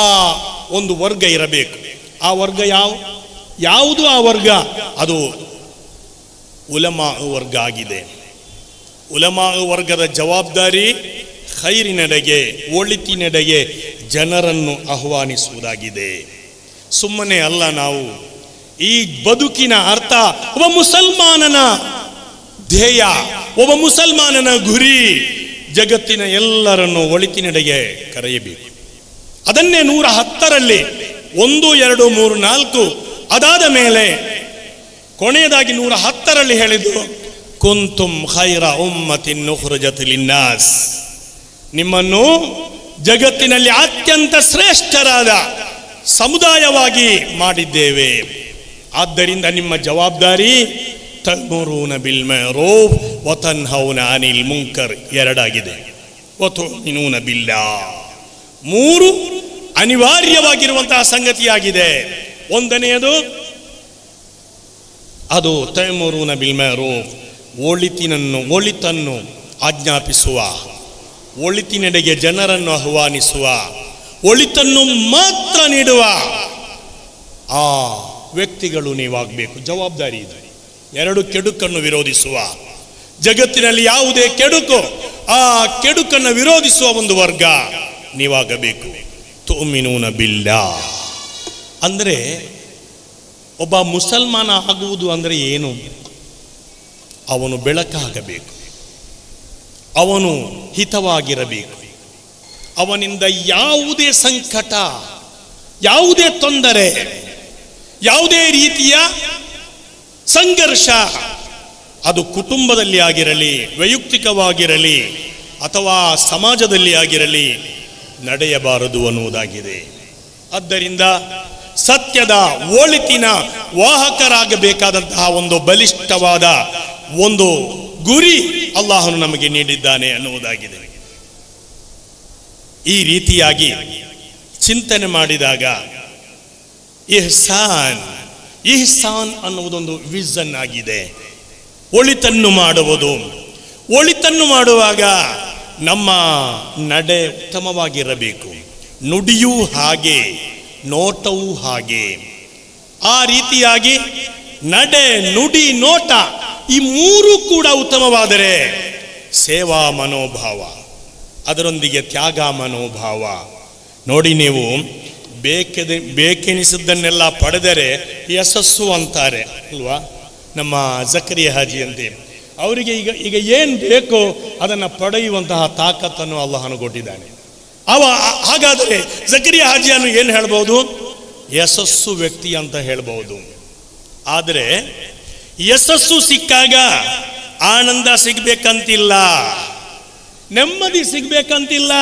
[SPEAKER 1] ಒಂದು ವರ್ಗ ಇರಬೇಕು. ಆ ವರ್ಗ ಯಾವುದು? ಆ ವರ್ಗ ಅದು ಉಲಮಾ ವರ್ಗ ಆಗಿದೆ. ಉಲಮಾ ವರ್ಗದ ಜವಾಬ್ದಾರಿ ಖೈರಿನೆಡೆಗೆ, ಒಳಿತಿನೆಡೆಗೆ ಜನರನ್ನು ಆಹ್ವಾನಿಸುವುದಾಗಿದೆ. ಸುಮ್ಮನೆ ಅಲ್ಲ. ನಾವು ಈ ಬದುಕಿನ ಅರ್ಥ, ಒಬ್ಬ ಮುಸಲ್ಮಾನನ ಧ್ಯೇಯ, ಒಬ್ಬ ಮುಸಲ್ಮಾನನ ಗುರಿ ಜಗತ್ತಿನ ಎಲ್ಲರನ್ನು ಒಳಿತಿನೆಡೆಗೆ ಕರೆಯಬೇಕು. ಅದನ್ನೇ 110ರಲ್ಲಿ 1, 2, 3, 4 ಅದಾದ ಮೇಲೆ ಕೊನೆಯದಾಗಿ 110ರಲ್ಲಿ ಹೇಳಿದ್ದು, ಕುಂತುಂ ಖೈರ ಉಮ್ಮತಿನ್ ಉಖ್ರಿಜತ್ ಲಿನ್ನಾಸ್, ನಿಮ್ಮನ್ನು ಜಗತ್ತಿನಲ್ಲಿ ಅತ್ಯಂತ ಶ್ರೇಷ್ಠರಾದ ಸಮುದಾಯವಾಗಿ ಮಾಡಿದ್ದೇವೆ. ಆದ್ದರಿಂದ ನಿಮ್ಮ ಜವಾಬ್ದಾರಿ ತಅಮುರೂನ ಬಿಲ್ ಮಅರೂಫ್ ವ ತನ್ಹೌನ ಅನಿಲ್ ಮುನ್ಕರ್ 2 ಆಗಿದೆ. ವ ತುಮಿನೂನ ಬಿಲ್ಲಾಹ್ 3 ಅನಿವಾರ್ಯವಾಗಿರುವಂತಹ ಸಂಗತಿಯಾಗಿದೆ. ಒಂದನೆಯದು ಅದು ತಅಮುರೂನ ಬಿಲ್ ಮಅರೂಫ್, ಒಳಿತನ್ನು ಆಜ್ಞಾಪಿಸುವ, ಒಳಿತಿನೆಡೆಗೆ ಜನರನ್ನು ಆಹ್ವಾನಿಸುವ, ಒಳಿತನ್ನು ಮಾತ್ರ ನೀಡುವ ಆ ವ್ಯಕ್ತಿಗಳು ನೀವಾಗಬೇಕು. ಜವಾಬ್ದಾರಿ ಇದೆ. 2 ಕೆಡುಕನ್ನು ವಿರೋಧಿಸುವ, ಜಗತ್ತಿನಲ್ಲಿ ಯಾವುದೇ ಕೆಡುಕು, ಆ ಕೆಡುಕನ್ನು ವಿರೋಧಿಸುವ ಒಂದು ವರ್ಗ ನೀವಾಗಬೇಕು. ತುಮಿನೂನ ಬಿಲ್ಲಾಹ್ ಅಂದರೆ ಒಬ್ಬ ಮುಸಲ್ಮಾನ ಆಗುವುದು ಅಂದರೆ ಏನು? ಅವನು ಬೆಳಕಾಗಬೇಕು, ಅವನು ಹಿತವಾಗಿರಬೇಕು, ಅವನಿಂದ ಯಾವುದೇ ಸಂಕಟ, ಯಾವುದೇ ತೊಂದರೆ, ಯಾವುದೇ ರೀತಿಯ ಸಂಘರ್ಷ, ಅದು ಕುಟುಂಬದಲ್ಲಿ ಆಗಿರಲಿ, ವೈಯಕ್ತಿಕವಾಗಿರಲಿ, ಅಥವಾ ಸಮಾಜದಲ್ಲಿ ಆಗಿರಲಿ, ನಡೆಯಬಾರದು ಅನ್ನುವುದಾಗಿದೆ. ಆದ್ದರಿಂದ ಸತ್ಯದ, ಒಳಿತಿನ ವಾಹಕರಾಗಬೇಕಾದಂತಹ ಒಂದು ಬಲಿಷ್ಠವಾದ ಒಂದು ಗುರಿ ಅಲ್ಲಾಹನು ನಮಗೆ ನೀಡಿದ್ದಾನೆ ಅನ್ನುವುದಾಗಿದೆ. ಈ ರೀತಿಯಾಗಿ ಚಿಂತನೆ ಮಾಡಿದಾಗ ಇಹ್ಸಾನ್ ಅನ್ನುವುದೊಂದು ವಿಷನ್ ಆಗಿದೆ. ಒಳಿತನ್ನು ಮಾಡುವಾಗ ನಮ್ಮ ನಡೆ ಉತ್ತಮವಾಗಿರಬೇಕು, ನುಡಿಯೂ ಹಾಗೆ, ನೋಟವೂ ಹಾಗೆ. ಆ ರೀತಿಯಾಗಿ ನಡೆ, ನುಡಿ, ನೋಟ ಈ 3 ಕೂಡ ಉತ್ತಮವಾದರೆ ಸೇವಾ ಮನೋಭಾವ, ಅದರೊಂದಿಗೆ ತ್ಯಾಗ ಮನೋಭಾವ. ನೋಡಿ, ನೀವು ಬೇಕೆನಿಸಿದ್ದನ್ನೆಲ್ಲ ಪಡೆದರೆ ಯಶಸ್ಸು ಅಂತಾರೆ ಅಲ್ವಾ? ನಮ್ಮ ಜಕರಿಯಾ ಹಾಜಿ ಅಂತೆ ಅವರಿಗೆ ಈಗ ಏನು ಬೇಕೋ ಅದನ್ನು ಪಡೆಯುವಂತಹ ತಾಕತ್ತನ್ನು ಅಲ್ಲಾಹನು ಕೊಟ್ಟಿದ್ದಾನೆ. ಹಾಗಾದರೆ ಜಕರಿಯಾ ಹಾಜಿಯನ್ನು ಏನು ಹೇಳ್ಬೋದು? ಯಶಸ್ಸು ವ್ಯಕ್ತಿ ಅಂತ ಹೇಳ್ಬೋದು. ಆದರೆ ಯಶಸ್ಸು ಸಿಕ್ಕಾಗ ಆನಂದ ಸಿಗ್ಬೇಕಂತಿಲ್ಲ, ನೆಮ್ಮದಿ ಸಿಗ್ಬೇಕಂತಿಲ್ಲ,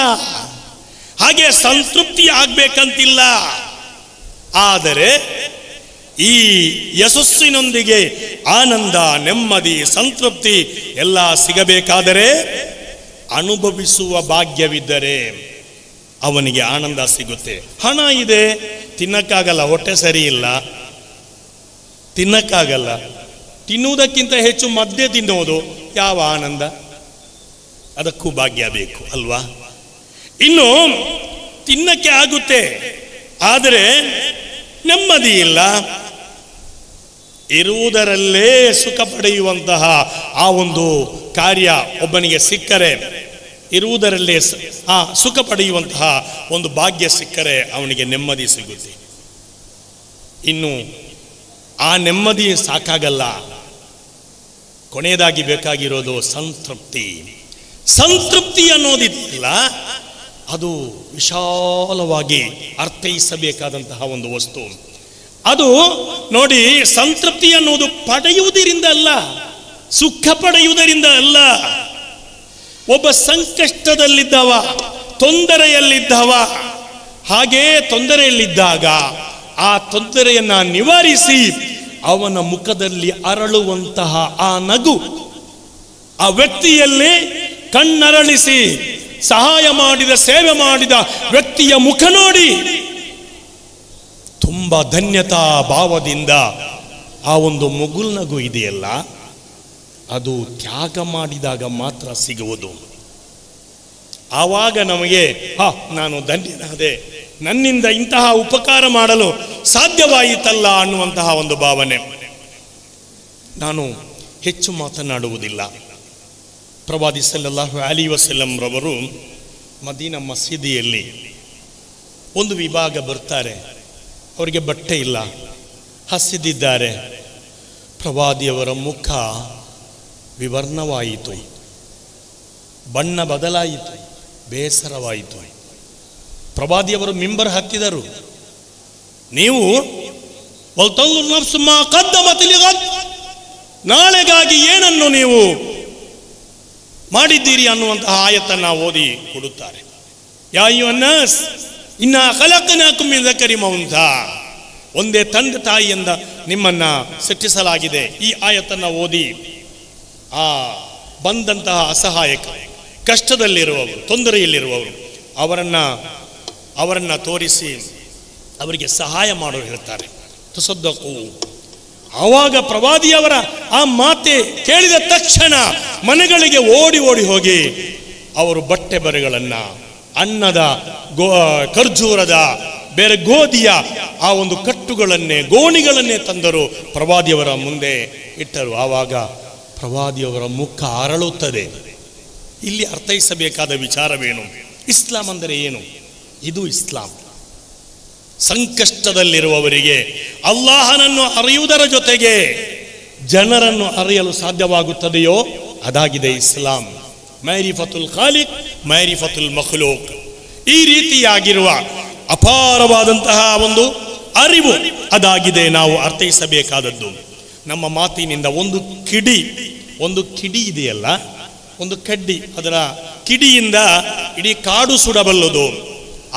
[SPEAKER 1] ಹಾಗೆ ಸಂತೃಪ್ತಿ ಆಗ್ಬೇಕಂತಿಲ್ಲ. ಆದರೆ ಈ ಯಶಸ್ಸಿನೊಂದಿಗೆ ಆನಂದ, ನೆಮ್ಮದಿ, ಸಂತೃಪ್ತಿ ಎಲ್ಲ ಸಿಗಬೇಕಾದರೆ ಅನುಭವಿಸುವ ಭಾಗ್ಯವಿದ್ದರೆ ಅವನಿಗೆ ಆನಂದ ಸಿಗುತ್ತೆ. ಹಣ ಇದೆ, ತಿನ್ನಕ್ಕಾಗಲ್ಲ, ಹೊಟ್ಟೆ ಸರಿ ಇಲ್ಲ, ತಿನ್ನಕ್ಕಾಗಲ್ಲ, ತಿನ್ನುವುದಕ್ಕಿಂತ ಹೆಚ್ಚು ಮದ್ಯ ತಿನ್ನುವುದು, ಯಾವ ಆನಂದ? ಅದಕ್ಕೂ ಭಾಗ್ಯ ಬೇಕು ಅಲ್ವಾ? ಇನ್ನು ತಿನ್ನಕ್ಕೆ ಆಗುತ್ತೆ, ಆದರೆ ನೆಮ್ಮದಿ ಇಲ್ಲ. ಇರುವುದರಲ್ಲೇ ಸುಖ ಪಡೆಯುವಂತಹ ಆ ಒಂದು ಕಾರ್ಯ ಒಬ್ಬನಿಗೆ ಸಿಕ್ಕರೆ, ಇರುವುದರಲ್ಲೇ ಸುಖ ಪಡೆಯುವಂತಹ ಒಂದು ಭಾಗ್ಯ ಸಿಕ್ಕರೆ ಅವನಿಗೆ ನೆಮ್ಮದಿ ಸಿಗುತ್ತೆ. ಇನ್ನು ಆ ನೆಮ್ಮದಿ ಸಾಕಾಗಲ್ಲ, ಕೊನೆಯದಾಗಿ ಬೇಕಾಗಿರೋದು ಸಂತೃಪ್ತಿ. ಸಂತೃಪ್ತಿ ಅನ್ನೋದಿಲ್ಲ, ಅದು ವಿಶಾಲವಾಗಿ ಅರ್ಥೈಸಬೇಕಾದಂತಹ ಒಂದು ವಸ್ತು. ಅದು ನೋಡಿ, ಸಂತೃಪ್ತಿ ಅನ್ನೋದು ಪಡೆಯುವುದರಿಂದ ಅಲ್ಲ, ಸುಖ ಪಡೆಯುವುದರಿಂದ ಅಲ್ಲ. ಒಬ್ಬ ಸಂಕಷ್ಟದಲ್ಲಿದ್ದವ, ತೊಂದರೆಯಲ್ಲಿದ್ದವ, ಹಾಗೇ ತೊಂದರೆಯಲ್ಲಿದ್ದಾಗ ಆ ತೊಂದರೆಯನ್ನ ನಿವಾರಿಸಿ ಅವನ ಮುಖದಲ್ಲಿ ಅರಳುವಂತಹ ಆ ನಗು, ಆ ವ್ಯಕ್ತಿಯಲ್ಲಿ ಕಣ್ಣರಳಿಸಿ ಸಹಾಯ ಮಾಡಿದ, ಸೇವೆ ಮಾಡಿದ ವ್ಯಕ್ತಿಯ ಮುಖ ನೋಡಿ ತುಂಬಾ ಧನ್ಯತಾ ಭಾವದಿಂದ ಆ ಒಂದು ಮುಗುಲ್ನಗು ಇದೆಯಲ್ಲ, ಅದು ತ್ಯಾಗ ಮಾಡಿದಾಗ ಮಾತ್ರ ಸಿಗುವುದು. ಆವಾಗ ನಮಗೆ ನಾನು ಧನ್ಯನಾದೆ, ನನ್ನಿಂದ ಇಂತಹ ಉಪಕಾರ ಮಾಡಲು ಸಾಧ್ಯವಾಯಿತಲ್ಲ ಅನ್ನುವಂತಹ ಒಂದು ಭಾವನೆ. ನಾನು ಹೆಚ್ಚು ಮಾತನಾಡುವುದಿಲ್ಲ. ಪ್ರವಾದಿ ಸಲ್ಲಲ್ಲಾಹು ಅಲೈಹಿ ವಸಲ್ಲಂ ರವರು ಮದೀನಾ ಮಸೀದಿಯಲ್ಲಿ ಒಂದು ವಿಭಾಗ ಬರ್ತಾರೆ, ಅವರಿಗೆ ಬಟ್ಟೆ ಇಲ್ಲ, ಹಸಿದಿದ್ದಾರೆ. ಪ್ರವಾದಿಯವರ ಮುಖ ವಿವರ್ಣವಾಯಿತು, ಬಣ್ಣ ಬದಲಾಯಿತು, ಬೇಸರವಾಯಿತು. ಪ್ರವಾದಿಯವರು ಮಿಂಬರ್ ಹತ್ತಿದರು. ನೀವು ನಾಳೆಗಾಗಿ ಏನನ್ನು ನೀವು ಮಾಡಿದ್ದೀರಿ ಅನ್ನುವಂತಹ ಆಯತನ್ನ ಓದಿ ಕೊಡುತ್ತಾರೆ. ಯಾ ಅಯ್ಯುಹನ್ನಾಸ್ ಇನ್ನಾ ಖಲಕ್ನಾಕುಂ ಮಿನ್ ذಕರಿನ್ ವಉನ್ಸಾ, ಒಂದೇ ತಂದೆ ತಾಯಿಯಿಂದ ನಿಮ್ಮನ್ನ ಸೃಷ್ಟಿಸಲಾಗಿದೆ. ಈ ಆಯತನ್ನ ಓದಿ ಆ ಬಂದಂತಹ ಅಸಹಾಯಕ, ಕಷ್ಟದಲ್ಲಿರುವವರು, ತೊಂದರೆಯಲ್ಲಿರುವವರು ಅವರನ್ನ ತೋರಿಸಿ ಅವರಿಗೆ ಸಹಾಯ ಮಾಡೋರು ಹೇಳ್ತಾರೆ, ತಸದ್ದಕು. ಆವಾಗ ಪ್ರವಾದಿಯವರ ಆ ಮಾತೆ ಕೇಳಿದ ತಕ್ಷಣ ಮನೆಗಳಿಗೆ ಓಡಿ ಓಡಿ ಹೋಗಿ ಅವರು ಬಟ್ಟೆ ಬರೆಗಳನ್ನ, ಅನ್ನದ, ಖರ್ಜೂರದ, ಬೇರೆ ಗೋಧಿಯ ಆ ಒಂದು ಕಟ್ಟುಗಳನ್ನೇ, ಗೋಣಿಗಳನ್ನೇ ತಂದರು, ಪ್ರವಾದಿಯವರ ಮುಂದೆ ಇಟ್ಟರು. ಆವಾಗ ಪ್ರವಾದಿಯವರ ಮುಖ ಅರಳುತ್ತದೆ. ಇಲ್ಲಿ ಅರ್ಥೈಸಬೇಕಾದ ವಿಚಾರವೇನು? ಇಸ್ಲಾಂ ಅಂದರೆ ಏನು? ಇದು ಇಸ್ಲಾಂ. ಸಂಕಷ್ಟದಲ್ಲಿರುವವರಿಗೆ ಅಲ್ಲಾಹನನ್ನು ಅರಿಯುವುದರ ಜೊತೆಗೆ ಜನರನ್ನು ಅರಿಯಲು ಸಾಧ್ಯವಾಗುತ್ತದೆಯೋ ಅದಾಗಿದೆ ಇಸ್ಲಾಂ. ಮೈರಿಫತುಲ್ ಖಾಲಿಕ್, ಮೈರಿಫತುಲ್ ಮಖ್ಲೂಕ್. ಈ ರೀತಿಯಾಗಿರುವ ಅಪಾರವಾದಂತಹ ಒಂದು ಅರಿವು ಅದಾಗಿದೆ ನಾವು ಅರ್ಥೈಸಬೇಕಾದದ್ದು. ನಮ್ಮ ಮಾತಿನಿಂದ ಒಂದು ಕಿಡಿ ಇದೆಯಲ್ಲ, ಒಂದು ಕಡ್ಡಿ, ಅದರ ಕಿಡಿಯಿಂದ ಇಡೀ ಕಾಡು ಸುಡಬಲ್ಲದು.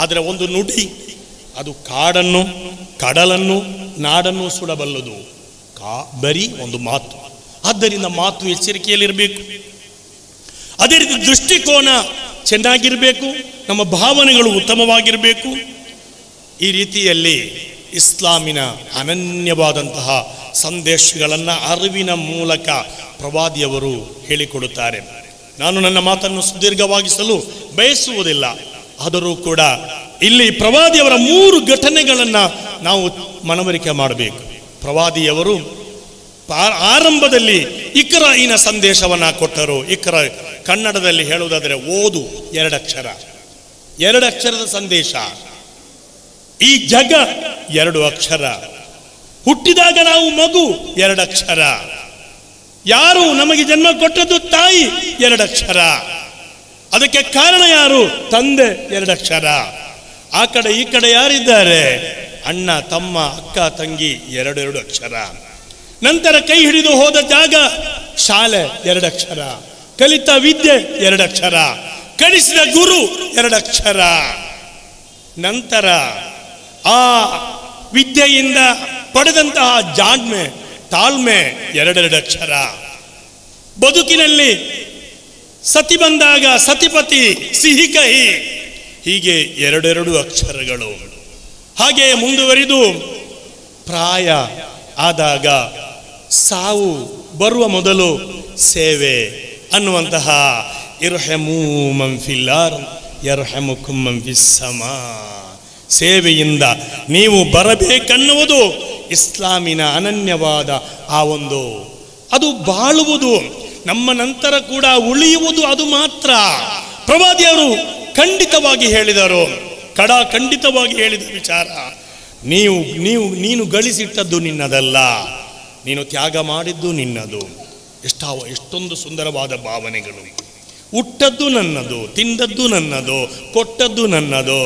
[SPEAKER 1] ಆದರೆ ಒಂದು ನುಡಿ ಅದು ಕಾಡನ್ನು, ಕಡಲನ್ನು, ನಾಡನ್ನು ಸುಡಬಲ್ಲದು. ಬರೀ ಒಂದು ಮಾತು. ಆದ್ದರಿಂದ ಮಾತು ಎಚ್ಚರಿಕೆಯಲ್ಲಿರಬೇಕು. ಅದೇ ರೀತಿ ದೃಷ್ಟಿಕೋನ ಚೆನ್ನಾಗಿರಬೇಕು, ನಮ್ಮ ಭಾವನೆಗಳು ಉತ್ತಮವಾಗಿರಬೇಕು. ಈ ರೀತಿಯಲ್ಲಿ ಇಸ್ಲಾಮಿನ ಅನನ್ಯವಾದಂತಹ ಸಂದೇಶಗಳನ್ನು ಅರಿವಿನ ಮೂಲಕ ಪ್ರವಾದಿಯವರು ಹೇಳಿಕೊಡುತ್ತಾರೆ. ನಾನು ನನ್ನ ಮಾತನ್ನು ಸುದೀರ್ಘವಾಗಿಸಲು ಬಯಸುವುದಿಲ್ಲ. ಆದರೂ ಕೂಡ ಇಲ್ಲಿ ಪ್ರವಾದಿಯವರ 3 ಘಟನೆಗಳನ್ನು ನಾವು ಮನವರಿಕೆ ಮಾಡಬೇಕು. ಪ್ರವಾದಿಯವರು ಆರಂಭದಲ್ಲಿ ಇಕ್ರಾಯಿನ ಸಂದೇಶವನ್ನು ಕೊಟ್ಟರು. ಇಕ್ರಾ ಕನ್ನಡದಲ್ಲಿ ಹೇಳುವುದಾದರೆ ಓದು, 2 ಅಕ್ಷರ, 2 ಅಕ್ಷರದ ಸಂದೇಶ. ಈ ಜಗ 2 ಅಕ್ಷರ. ಹುಟ್ಟಿದಾಗ ನಾವು ಮಗು 2 ಅಕ್ಷರ. ಯಾರು ನಮಗೆ ಜನ್ಮ ಕೊಟ್ಟದ್ದು? ತಾಯಿ, 2 ಅಕ್ಷರ. ಅದಕ್ಕೆ ಕಾರಣ ಯಾರು? ತಂದೆ, 2 ಅಕ್ಷರ. ಆ ಕಡೆ ಈ ಕಡೆ ಯಾರಿದ್ದಾರೆ? ಅಣ್ಣ, ತಮ್ಮ, ಅಕ್ಕ, ತಂಗಿ, 2 ಅಕ್ಷರ. ನಂತರ ಕೈ ಹಿಡಿದು ಹೋದ ಜಾಗ ಶಾಲೆ, 2 ಅಕ್ಷರ. ಕಲಿತ ವಿದ್ಯೆ, 2 ಅಕ್ಷರ. ಕಲಿಸಿದ ಗುರು, 2 ಅಕ್ಷರ. ನಂತರ ಆ ವಿದ್ಯೆಯಿಂದ ಪಡೆದಂತಹ ಜಾಣ್ಮೆ, ತಾಳ್ಮೆ, 2 ಅಕ್ಷರ. ಬದುಕಿನಲ್ಲಿ ಸತಿ ಬಂದಾಗ ಸತಿಪತಿ, ಸಿಹಿ ಕಹಿ, ಹೀಗೆ 2 ಅಕ್ಷರಗಳು. ಹಾಗೆ ಮುಂದುವರಿದು ಪ್ರಾಯ ಆದಾಗ, ಸಾವು ಬರುವ ಮೊದಲು ಸೇವೆ ಅನ್ನುವಂತಹ ಇರ್ಹಮೂ ಮನ್ ಫಿಲ್ ಅರ್ದ್ ಯರ್ಹಮುಕುಂ ಮನ್ ಫಿಸ್ ಸಮಾ, ಸೇವೆಯಿಂದ ನೀವು ಬರಬೇಕನ್ನುವುದು ಇಸ್ಲಾಮಿನ ಅನನ್ಯವಾದ ಆ ಒಂದು, ಅದು ಬಾಳುವುದು, ನಮ್ಮ ನಂತರ ಕೂಡ ಉಳಿಯುವುದು ಅದು ಮಾತ್ರ. ಪ್ರವಾದಿಯವರು ಖಂಡಿತವಾಗಿ ಹೇಳಿದರು, ಖಂಡಿತವಾಗಿ ಹೇಳಿದ ವಿಚಾರ, ನೀನು ಗಳಿಸಿಟ್ಟದ್ದು ನಿನ್ನದಲ್ಲ, ನೀನು ತ್ಯಾಗ ಮಾಡಿದ್ದು ನಿನ್ನದು. ಎಷ್ಟೊಂದು ಸುಂದರವಾದ ಭಾವನೆಗಳು. ಹುಟ್ಟದ್ದು ನನ್ನದು, ತಿಂದದ್ದು ನನ್ನದು, ಕೊಟ್ಟದ್ದು ನನ್ನದು,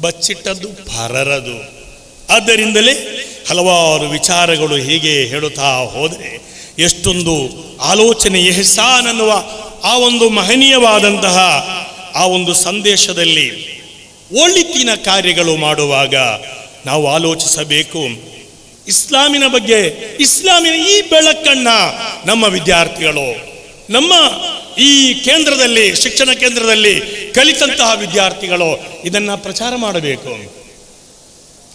[SPEAKER 1] ಬಚ್ಚಿಟ್ಟದ್ದು ಪರರದು. ಆದ್ದರಿಂದಲೇ ಹಲವಾರು ವಿಚಾರಗಳು ಹೀಗೆ ಹೇಳುತ್ತಾ ಹೋದರೆ ಎಷ್ಟೊಂದು ಆಲೋಚನೆ, ಎಹ್ಸಾನ್ ಅನ್ನುವ ಆ ಒಂದು ಮಹನೀಯವಾದಂತಹ ಆ ಒಂದು ಸಂದೇಶದಲ್ಲಿ ಒಳಿತಿನ ಕಾರ್ಯಗಳು ಮಾಡುವಾಗ ನಾವು ಆಲೋಚಿಸಬೇಕು. ಇಸ್ಲಾಮಿನ ಬಗ್ಗೆ, ಇಸ್ಲಾಮಿನ ಈ ಬೆಳಕನ್ನ ನಮ್ಮ ವಿದ್ಯಾರ್ಥಿಗಳು, ನಮ್ಮ ಈ ಕೇಂದ್ರದಲ್ಲಿ, ಶಿಕ್ಷಣ ಕೇಂದ್ರದಲ್ಲಿ ಕಲಿತಂತಹ ವಿದ್ಯಾರ್ಥಿಗಳು ಇದನ್ನ ಪ್ರಚಾರ ಮಾಡಬೇಕು.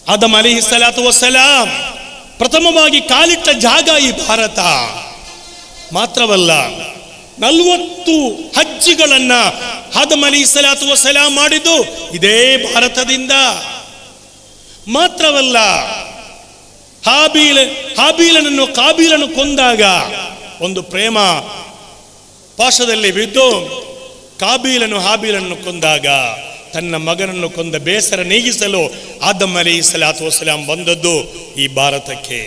[SPEAKER 1] ಆದಮ್ ಅಲೈಹಿಸ್ಸಲಾತು ವಸ್ಸಲಾಂ ಪ್ರಥಮವಾಗಿ ಕಾಲಿಟ್ಟ ಜಾಗ ಈ ಭಾರತ. ಮಾತ್ರವಲ್ಲ, 40 ಹಜ್ಜಿಗಳನ್ನ ಆದಮ್ ಅಲೈಹಿಸ್ಸಲಾತು ವಸ್ಸಲಾಂ ಮಾಡಿದ್ದು ಇದೇ ಭಾರತದಿಂದ. ಮಾತ್ರವಲ್ಲ, ಹಾಬೀಲನನ್ನು ಕಾಬೀಲನು ಕೊಂದಾಗ ಒಂದು ಪ್ರೇಮ ಪಾಶದಲ್ಲಿ ಬಿದ್ದು ಕಾಬೀಲನು ಹಾಬೀಲನ್ನು ಕೊಂದಾಗ ತನ್ನ ಮಗನನ್ನು ಕೊಂದ ಬೇಸರ ನೀಗಿಸಲು ಆದಮ್ ಅಲೈಹಿಸ್ಸಲಾತು ವಸ್ಸಲಾಂ ಬಂದದ್ದು ಈ ಭಾರತಕ್ಕೆ.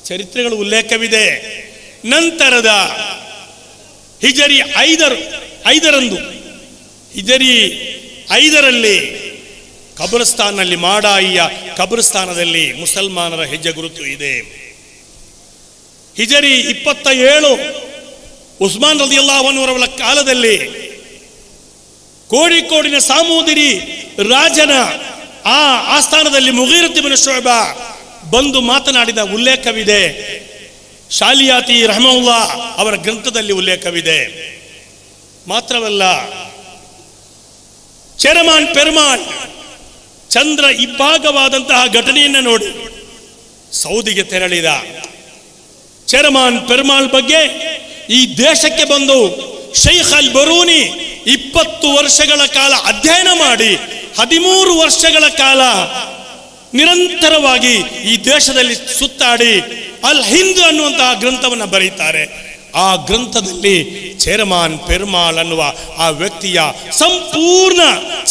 [SPEAKER 1] ಚರಿತ್ರೆಗಳು ಉಲ್ಲೇಖವಿದೆ. ನಂತರದ ಹಿಜರಿ 5ರಂದು, ಹಿಜರಿ 5ರಲ್ಲಿ ಕಬ್ರಸ್ತಾನಲ್ಲಿ, ಮಾಡಾಯಿಯ ಕಬ್ರಸ್ತಾನದಲ್ಲಿ ಮುಸಲ್ಮಾನರ ಹೆಜ್ಜೆ ಗುರುತು ಇದೆ. ಹಿಜರಿ 27 ಉಸ್ಮಾನ್ ರಲಿಯಲ್ಲಾಹು ಅನ್ಹು ಅವರ ಕಾಲದಲ್ಲಿ ಕೋಡಿನ ಸಾಮೂದಿರಿ ರಾಜನ ಆ ಆಸ್ಥಾನದಲ್ಲಿ ಮುಗೀರತ್ ಇಬ್ನ್ ಶುಅಬಾ ಬಂದು ಮಾತನಾಡಿದ ಉಲ್ಲೇಖವಿದೆ. ಶಾಲಿಯಾತಿ ರಹಮಹುಲ್ಲಾ ಅವರ ಗ್ರಂಥದಲ್ಲಿ ಉಲ್ಲೇಖವಿದೆ. ಮಾತ್ರವಲ್ಲ, ಚೆರಮಾನ್ ಪೆರ್ಮಾಳ್ ಚಂದ್ರ ಇಬ್ಬಾಗವಾದಂತಹ ಘಟನೆಯನ್ನು ನೋಡಿ ಸೌದಿಗೆ ತೆರಳಿದ. ಚೆರಮಾನ್ ಪೆರ್ಮಾಳ್ ಬಗ್ಗೆ ಈ ದೇಶಕ್ಕೆ ಬಂದು ಶೈಖ್ ಅಲ್ ಬರೂನಿ 20 ವರ್ಷಗಳ ಕಾಲ ಅಧ್ಯಯನ ಮಾಡಿ 13 ವರ್ಷಗಳ ಕಾಲ ನಿರಂತರವಾಗಿ ಈ ದೇಶದಲ್ಲಿ ಸುತ್ತಾಡಿ ಅಲ್ ಹಿಂದ್ ಅನ್ನುವಂತಹ ಗ್ರಂಥವನ್ನು ಬರೀತಾರೆ. ಆ ಗ್ರಂಥದಲ್ಲಿ ಚೆರಮಾನ್ ಪೆರ್ಮಾಳ್ ಅನ್ನುವ ಆ ವ್ಯಕ್ತಿಯ ಸಂಪೂರ್ಣ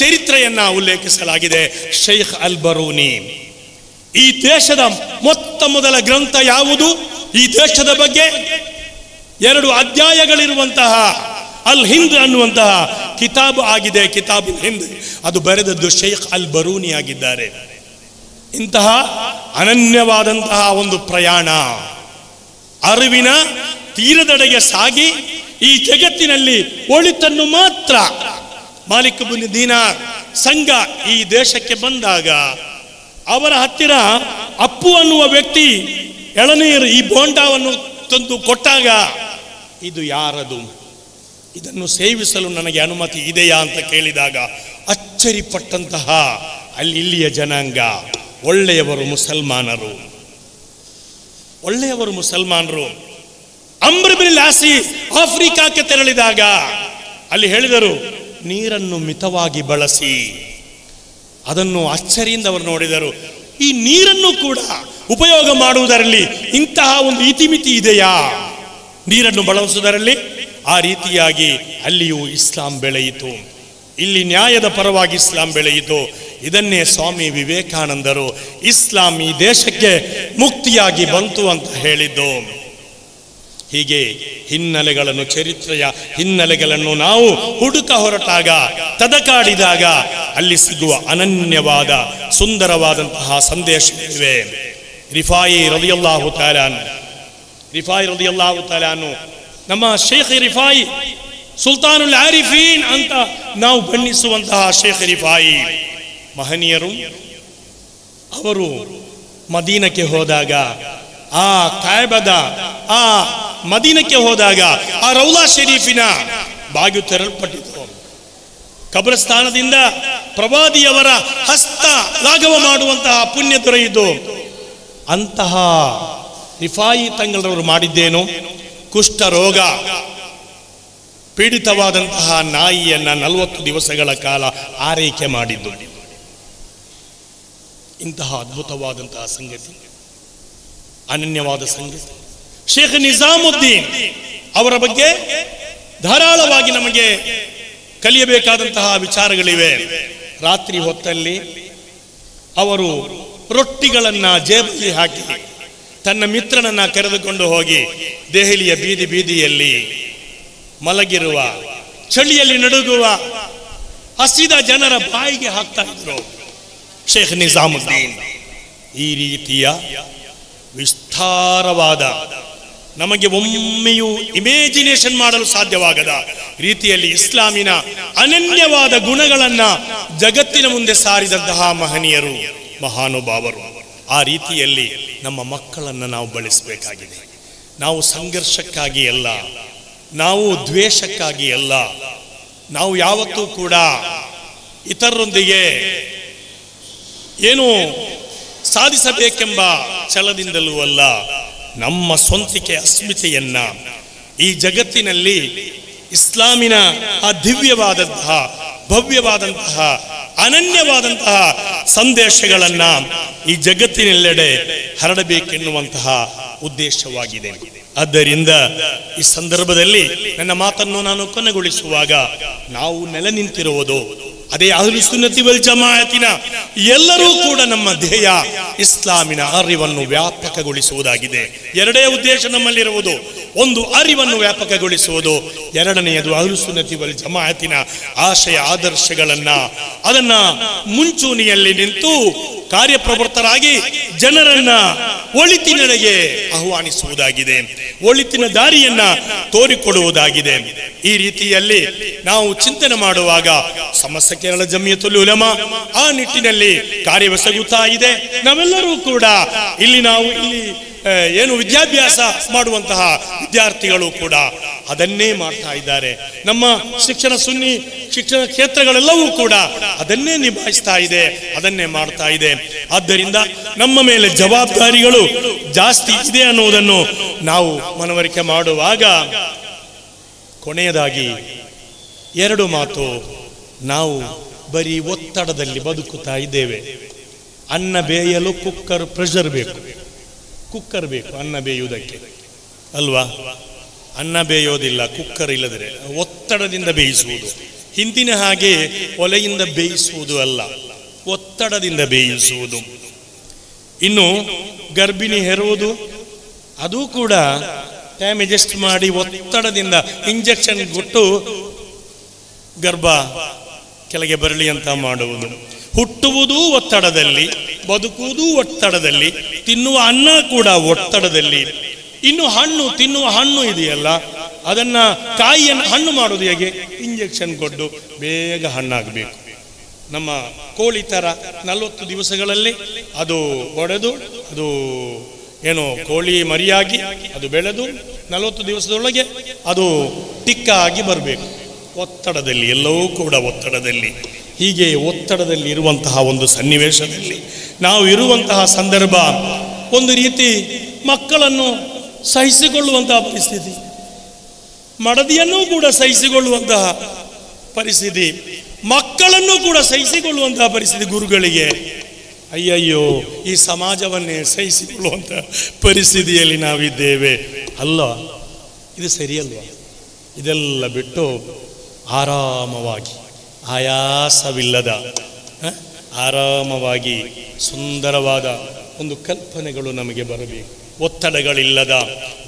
[SPEAKER 1] ಚರಿತ್ರೆಯನ್ನ ಉಲ್ಲೇಖಿಸಲಾಗಿದೆ. ಶೈಖ್ ಅಲ್ ಬರೂನಿ. ಈ ದೇಶದ ಮೊದಲ ಗ್ರಂಥ ಯಾವುದು? ಈ ದೇಶದ ಬಗ್ಗೆ 2 ಅಧ್ಯಾಯಗಳಿರುವಂತಹ ಅಲ್ ಹಿಂದ್ ಅನ್ನುವಂತಹ ಕಿತಾಬ್ ಆಗಿದೆ. ಕಿತಾಬ್ ಹಿಂದ್ ಅದು ಬರೆದದ್ದು ಶೈಖ್ ಅಲ್ ಬರೂನಿ ಆಗಿದ್ದಾರೆ. ಇಂತಹ ಅನನ್ಯವಾದಂತಹ ಒಂದು ಪ್ರಯಾಣ, ಅರಿವಿನ ತೀರದೆಡೆಗೆ ಸಾಗಿ ಈ ಜಗತ್ತಿನಲ್ಲಿ ಒಳಿತನ್ನು ಮಾತ್ರ. ಮಾಲಿಕ್ ಇಬ್ನ್ ದೀನಾರ್ ಸಂಘ ಈ ದೇಶಕ್ಕೆ ಬಂದಾಗ ಅವರ ಹತ್ತಿರ ಅಪ್ಪು ಅನ್ನುವ ವ್ಯಕ್ತಿ ಎಳನೀರು, ಈ ಬೋಂಡಾವನ್ನು ತಂದು ಕೊಟ್ಟಾಗ, ಇದು ಯಾರದು, ಇದನ್ನು ಸೇವಿಸಲು ನನಗೆ ಅನುಮತಿ ಇದೆಯಾ ಅಂತ ಕೇಳಿದಾಗ ಅಚ್ಚರಿಪಟ್ಟಂತಹ ಇಲ್ಲಿಯ ಜನಾಂಗ, ಒಳ್ಳೆಯವರು ಮುಸಲ್ಮಾನರು. ಅಮ್ರ್ ಇಬ್ನ್ ಆಸಿ ಆಫ್ರಿಕಾಕ್ಕೆ ತೆರಳಿದಾಗ ಅಲ್ಲಿ ಹೇಳಿದರು, ನೀರನ್ನು ಮಿತವಾಗಿ ಬಳಸಿ. ಅದನ್ನು ಅಚ್ಚರಿಯಿಂದ ಅವರು ನೋಡಿದರು. ಈ ನೀರನ್ನು ಕೂಡ ಉಪಯೋಗ ಮಾಡುವುದರಲ್ಲಿ ಇಂತಹ ಒಂದು ಇತಿಮಿತಿ ಇದೆಯಾ ನೀರನ್ನು ಬಳಸುವುದರಲ್ಲಿ? ಆ ರೀತಿಯಾಗಿ ಅಲ್ಲಿಯೂ ಇಸ್ಲಾಂ ಬೆಳೆಯಿತು. ಇಲ್ಲಿ ನ್ಯಾಯದ ಪರವಾಗಿ ಇಸ್ಲಾಂ ಬೆಳೆಯಿತು. ಇದನ್ನೇ ಸ್ವಾಮಿ ವಿವೇಕಾನಂದರು ಇಸ್ಲಾಂ ಈ ದೇಶಕ್ಕೆ ಮುಕ್ತಿಯಾಗಿ ಬಂತು ಅಂತ ಹೇಳಿದ್ದು. ಹೀಗೆ ಹಿನ್ನೆಲೆಗಳನ್ನು, ಚರಿತ್ರೆಯ ಹಿನ್ನೆಲೆಗಳನ್ನು ನಾವು ಹುಡುಕ ಹೊರಟಾಗ, ತದಕಾಡಿದಾಗ ಅಲ್ಲಿ ಸಿಗುವ ಅನನ್ಯವಾದ ಸುಂದರವಾದಂತಹ ಸಂದೇಶವಿವೆ. ರಿಫಾಯಿ ರಲಿಯಲ್ಲಾಹು ತಆಲಾ ಅನ್ನು ನಮ್ಮ ಶೇಖ್ ರಿಫಾಯಿ ಸುಲ್ತಾನುಲ್ ಆರಿಫೀನ್ ಅಂತ ನಾವು ಬಣ್ಣಿಸುವಂತಹ ಶೇಖ್ ರಿಫಾಯಿ ಮಹನೀಯರು. ಅವರು ಮದೀನಕ್ಕೆ ಹೋದಾಗ, ಆ ಕಾಯಬದ ಆ ಮದೀನಕ್ಕೆ ಹೋದಾಗ ಆ ರೌಲಾ ಶರೀಫಿನ ಬಾಗಿಲು ತೆರಳಲ್ಪಟ್ಟಿತು. ಕಬ್ರಸ್ಥಾನದಿಂದ ಪ್ರವಾದಿಯವರ ಹಸ್ತ ಲಾಘವ ಮಾಡುವಂತಹ ಪುಣ್ಯ ದೊರೆಯಿತು. ಅಂತಹ ರಿಫಾಯಿ ತಂಗಳವರು ಮಾಡಿದ್ದೇನು? ಕುಷ್ಠ ರೋಗ ಪೀಡಿತವಾದಂತಹ ನಾಯಿಯನ್ನ 40 ದಿವಸಗಳ ಕಾಲ ಆರೈಕೆ ಮಾಡಿದ್ದು. ಇಂತಹ ಅದ್ಭುತವಾದಂತಹ ಸಂಗತಿ, ಅನನ್ಯವಾದ ಸಂಗತಿ. ಶೇಖ್ ನಿಜಾಮುದ್ದೀನ್ ಅವರ ಬಗ್ಗೆ ಧಾರಾಳವಾಗಿ ನಮಗೆ ಕಲಿಯಬೇಕಾದಂತಹ ವಿಚಾರಗಳಿವೆ. ರಾತ್ರಿ ಹೊತ್ತಲ್ಲಿ ಅವರು ರೊಟ್ಟಿಗಳನ್ನ ಜೇಬಲ್ಲಿ ಹಾಕಿ ತನ್ನ ಮಿತ್ರನನ್ನ ಕರೆದುಕೊಂಡು ಹೋಗಿ ದೆಹಲಿಯ ಬೀದಿ ಬೀದಿಯಲ್ಲಿ ಮಲಗಿರುವ, ಚಳಿಯಲ್ಲಿ ನಡುಗುವ ಹಸಿದ ಜನರ ಬಾಯಿಗೆ ಹಾಕ್ತಾ ಇದ್ರು ಶೇಖ್ ನಿಜಾಮುದ್ದೀನ್. ಈ ರೀತಿಯ ವಿಸ್ತಾರವಾದ, ನಮಗೆ ಒಮ್ಮೆಯೂ ಇಮೇಜಿನೇಷನ್ ಮಾಡಲು ಸಾಧ್ಯವಾಗದ ರೀತಿಯಲ್ಲಿ ಇಸ್ಲಾಮಿನ ಅನನ್ಯವಾದ ಗುಣಗಳನ್ನ ಜಗತ್ತಿನ ಮುಂದೆ ಸಾರಿದಂತಹ ಮಹನೀಯರು, ಮಹಾನುಭಾವರು. ಆ ರೀತಿಯಲ್ಲಿ ನಮ್ಮ ಮಕ್ಕಳನ್ನು ನಾವು ಬೆಳೆಸಬೇಕಾಗಿದೆ. ನಾವು ಸಂಘರ್ಷಕ್ಕಾಗಿ ಅಲ್ಲ, ನಾವು ದ್ವೇಷಕ್ಕಾಗಿ ಅಲ್ಲ, ನಾವು ಯಾವತ್ತೂ ಕೂಡ ಇತರರೊಂದಿಗೆ ಏನು ಸಾಧಿಸಬೇಕೆಂಬ ಛಲದಿಂದಲೂ ಅಲ್ಲ, ನಮ್ಮ ಸ್ವಂತಿಕೆ ಅಸ್ಮಿತೆಯನ್ನ ಈ ಜಗತ್ತಿನಲ್ಲಿ ಇಸ್ಲಾಮಿನ ಆ ದಿವ್ಯವಾದಂತಹ, ಭವ್ಯವಾದಂತಹ, ಅನನ್ಯವಾದಂತಹ ಸಂದೇಶಗಳನ್ನ ಈ ಜಗತ್ತಿನೆಲ್ಲೆಡೆ ಹರಡಬೇಕೆನ್ನುವಂತಹ ಉದ್ದೇಶವಾಗಿದೆ. ಆದ್ದರಿಂದ ಈ ಸಂದರ್ಭದಲ್ಲಿ ನನ್ನ ಮಾತನ್ನು ನಾನು ಕೊನೆಗೊಳಿಸುವಾಗ, ನಾವು ನೆಲೆ ನಿಂತಿರುವುದು ಅದೇ ಅಹ್ಲು ಸುನ್ನತಿ ವಲ್ ಜಮಾಅತಿನ ಎಲ್ಲರೂ ಕೂಡ ನಮ್ಮ ಧ್ಯೇಯ ಇಸ್ಲಾಮಿನ ಅರಿವನ್ನು ವ್ಯಾಪಕಗೊಳಿಸುವುದಾಗಿದೆ. ಎರಡೇ ಉದ್ದೇಶ ನಮ್ಮಲ್ಲಿರುವುದು. ಒಂದು, ಅರಿವನ್ನು ವ್ಯಾಪಕಗೊಳಿಸುವುದು. ಎರಡನೆಯದು, ಅಹ್ಲು ಸುನ್ನತಿ ವಲ್ ಜಮಾಅತಿನ ಆಶಯ ಆದರ್ಶಗಳನ್ನ ಅದನ್ನ ಮುಂಚೂಣಿಯಲ್ಲಿ ನಿಂತು ಕಾರ್ಯಪ್ರವೃತ್ತರಾಗಿ ಜನರನ್ನ ಒಳಿತಿನೆಡೆಗೆ ಆಹ್ವಾನಿಸುವುದಾಗಿದೆ, ಒಳಿತಿನ ದಾರಿಯನ್ನ ತೋರಿಕೊಡುವುದಾಗಿದೆ. ಈ ರೀತಿಯಲ್ಲಿ ನಾವು ಚಿಂತನೆ ಮಾಡುವಾಗ ಸಮಸ್ತ ಕೇರಳ ಜಮಿಯತುಲ್ ಉಲಮಾ ಆ ನಿಟ್ಟಿನಲ್ಲಿ ಕಾರ್ಯವೆಸಗುತ್ತಾ ಇದೆ. ನಾವೆಲ್ಲರೂ ಕೂಡ ಇಲ್ಲಿ ಏನು ವಿದ್ಯಾಭ್ಯಾಸ ಮಾಡುವಂತಹ ವಿದ್ಯಾರ್ಥಿಗಳು ಕೂಡ ಅದನ್ನೇ ಮಾಡ್ತಾ ಇದ್ದಾರೆ. ನಮ್ಮ ಸುನ್ನಿ ಶಿಕ್ಷಣ ಕ್ಷೇತ್ರಗಳೆಲ್ಲವೂ ಕೂಡ ಅದನ್ನೇ ನಿಭಾಯಿಸ್ತಾ ಇದೆ, ಅದನ್ನೇ ಮಾಡ್ತಾ ಇದೆ. ಆದ್ದರಿಂದ ನಮ್ಮ ಮೇಲೆ ಜವಾಬ್ದಾರಿಗಳು ಜಾಸ್ತಿ ಇದೆ ಅನ್ನುವುದನ್ನು ನಾವು ಮನವರಿಕೆ ಮಾಡುವಾಗ, ಕೊನೆಯದಾಗಿ 2 ಮಾತು. ನಾವು ಬರೀ ಒತ್ತಡದಲ್ಲಿ ಬದುಕುತ್ತಾ ಇದ್ದೇವೆ. ಅನ್ನ ಬೇಯಲು ಪ್ರೆಷರ್ ಬೇಕು, ಕುಕ್ಕರ್ ಬೇಕು ಅನ್ನ ಬೇಯುವುದಕ್ಕೆ ಅಲ್ವಾ? ಅನ್ನ ಬೇಯೋದಿಲ್ಲ ಕುಕ್ಕರ್ ಇಲ್ಲದ್ರೆ. ಒತ್ತಡದಿಂದ ಬೇಯಿಸುವುದು. ಹಿಂದಿನ ಹಾಗೆ ಒಲೆಯಿಂದ ಬೇಯಿಸುವುದು ಅಲ್ಲ, ಒತ್ತಡದಿಂದ ಬೇಯಿಸುವುದು. ಇನ್ನು ಗರ್ಭಿಣಿ ಹೆರುವುದು, ಅದು ಕೂಡ ಟೈಮ್ ಅಡ್ಜಸ್ಟ್ ಮಾಡಿ ಒತ್ತಡದಿಂದ ಇಂಜೆಕ್ಷನ್ ಕೊಟ್ಟು ಗರ್ಭ ಕೆಳಗೆ ಬರಲಿ ಅಂತ ಮಾಡುವುದು. ಹುಟ್ಟುವುದು ಒತ್ತಡದಲ್ಲಿ, ಬದುಕುವುದು ಒತ್ತಡದಲ್ಲಿ, ತಿನ್ನುವ ಅನ್ನ ಕೂಡ ಒತ್ತಡದಲ್ಲಿ. ಇನ್ನು ಹಣ್ಣು, ತಿನ್ನುವ ಹಣ್ಣು ಇದೆಯಲ್ಲ, ಅದನ್ನ ಕಾಯಿಯನ್ನು ಹಣ್ಣು ಮಾಡೋದು ಹೇಗೆ? ಇಂಜೆಕ್ಷನ್ ಕೊಟ್ಟು ಬೇಗ ಹಣ್ಣಾಗಬೇಕು. ನಮ್ಮ ಕೋಳಿ ತರ 40 ದಿವಸಗಳಲ್ಲಿ ಅದು ಒಡೆದು, ಅದು ಏನು ಕೋಳಿ ಮರಿಯಾಗಿ ಅದು ಬೆಳೆದು 40 ದಿವಸದೊಳಗೆ ಅದು ಟಿಕ್ಕ ಆಗಿ ಬರಬೇಕು. ಒತ್ತಡದಲ್ಲಿ, ಎಲ್ಲವೂ ಕೂಡ ಒತ್ತಡದಲ್ಲಿ. ಹೀಗೆ ಒತ್ತಡದಲ್ಲಿ ಇರುವಂತಹ ಒಂದು ಸನ್ನಿವೇಶದಲ್ಲಿ ನಾವು ಇರುವಂತಹ ಸಂದರ್ಭ, ಒಂದು ರೀತಿ ಮಕ್ಕಳನ್ನು ಸಹಿಸಿಕೊಳ್ಳುವಂತಹ ಪರಿಸ್ಥಿತಿ, ಮಡದಿಯನ್ನು ಕೂಡ ಸಹಿಸಿಕೊಳ್ಳುವಂತಹ ಪರಿಸ್ಥಿತಿ, ಮಕ್ಕಳನ್ನು ಕೂಡ ಸಹಿಸಿಕೊಳ್ಳುವಂತಹ ಪರಿಸ್ಥಿತಿ ಗುರುಗಳಿಗೆ. ಅಯ್ಯಯ್ಯೋ, ಈ ಸಮಾಜವನ್ನೇ ಸಹಿಸಿಕೊಳ್ಳುವಂತಹ ಪರಿಸ್ಥಿತಿಯಲ್ಲಿ ನಾವಿದ್ದೇವೆ ಅಲ್ಲ. ಇದು ಸರಿಯಲ್ವ? ಇದೆಲ್ಲ ಬಿಟ್ಟು ಆರಾಮವಾಗಿ, ಆಯಾಸವಿಲ್ಲದ ಆರಾಮವಾಗಿ ಸುಂದರವಾದ ಒಂದು ಕಲ್ಪನೆಗಳು ನಮಗೆ ಬರಬೇಕು. ಒತ್ತಡಗಳಿಲ್ಲದ,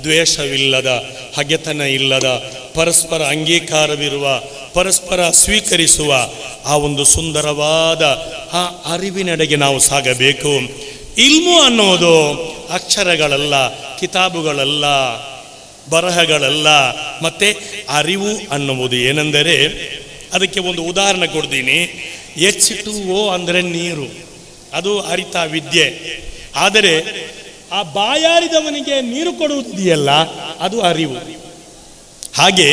[SPEAKER 1] ದ್ವೇಷವಿಲ್ಲದ, ಹಗೆತನ ಇಲ್ಲದ, ಪರಸ್ಪರ ಅಂಗೀಕಾರವಿರುವ, ಪರಸ್ಪರ ಸ್ವೀಕರಿಸುವ ಆ ಒಂದು ಸುಂದರವಾದ ಆ ಅರಿವಿನೆಡೆಗೆ ನಾವು ಸಾಗಬೇಕು. ಇಲ್ಮು ಅನ್ನೋದು ಅಕ್ಷರಗಳಲ್ಲ, ಕಿತಾಬುಗಳಲ್ಲ, ಬರಹಗಳಲ್ಲ, ಮತ್ತೆ ಅರಿವು ಅನ್ನುವುದು ಏನೆಂದರೆ, ಅದಕ್ಕೆ ಒಂದು ಉದಾಹರಣೆ ಕೊಡ್ತೀನಿ. H2O ಅಂದರೆ ನೀರು, ಅದು ಅರಿತ ವಿದ್ಯೆ. ಆದರೆ ಆ ಬಾಯಾರಿದವನಿಗೆ ನೀರು ಕೊಡುವುದಿದೆಯಲ್ಲ, ಅದು ಅರಿವು. ಹಾಗೆ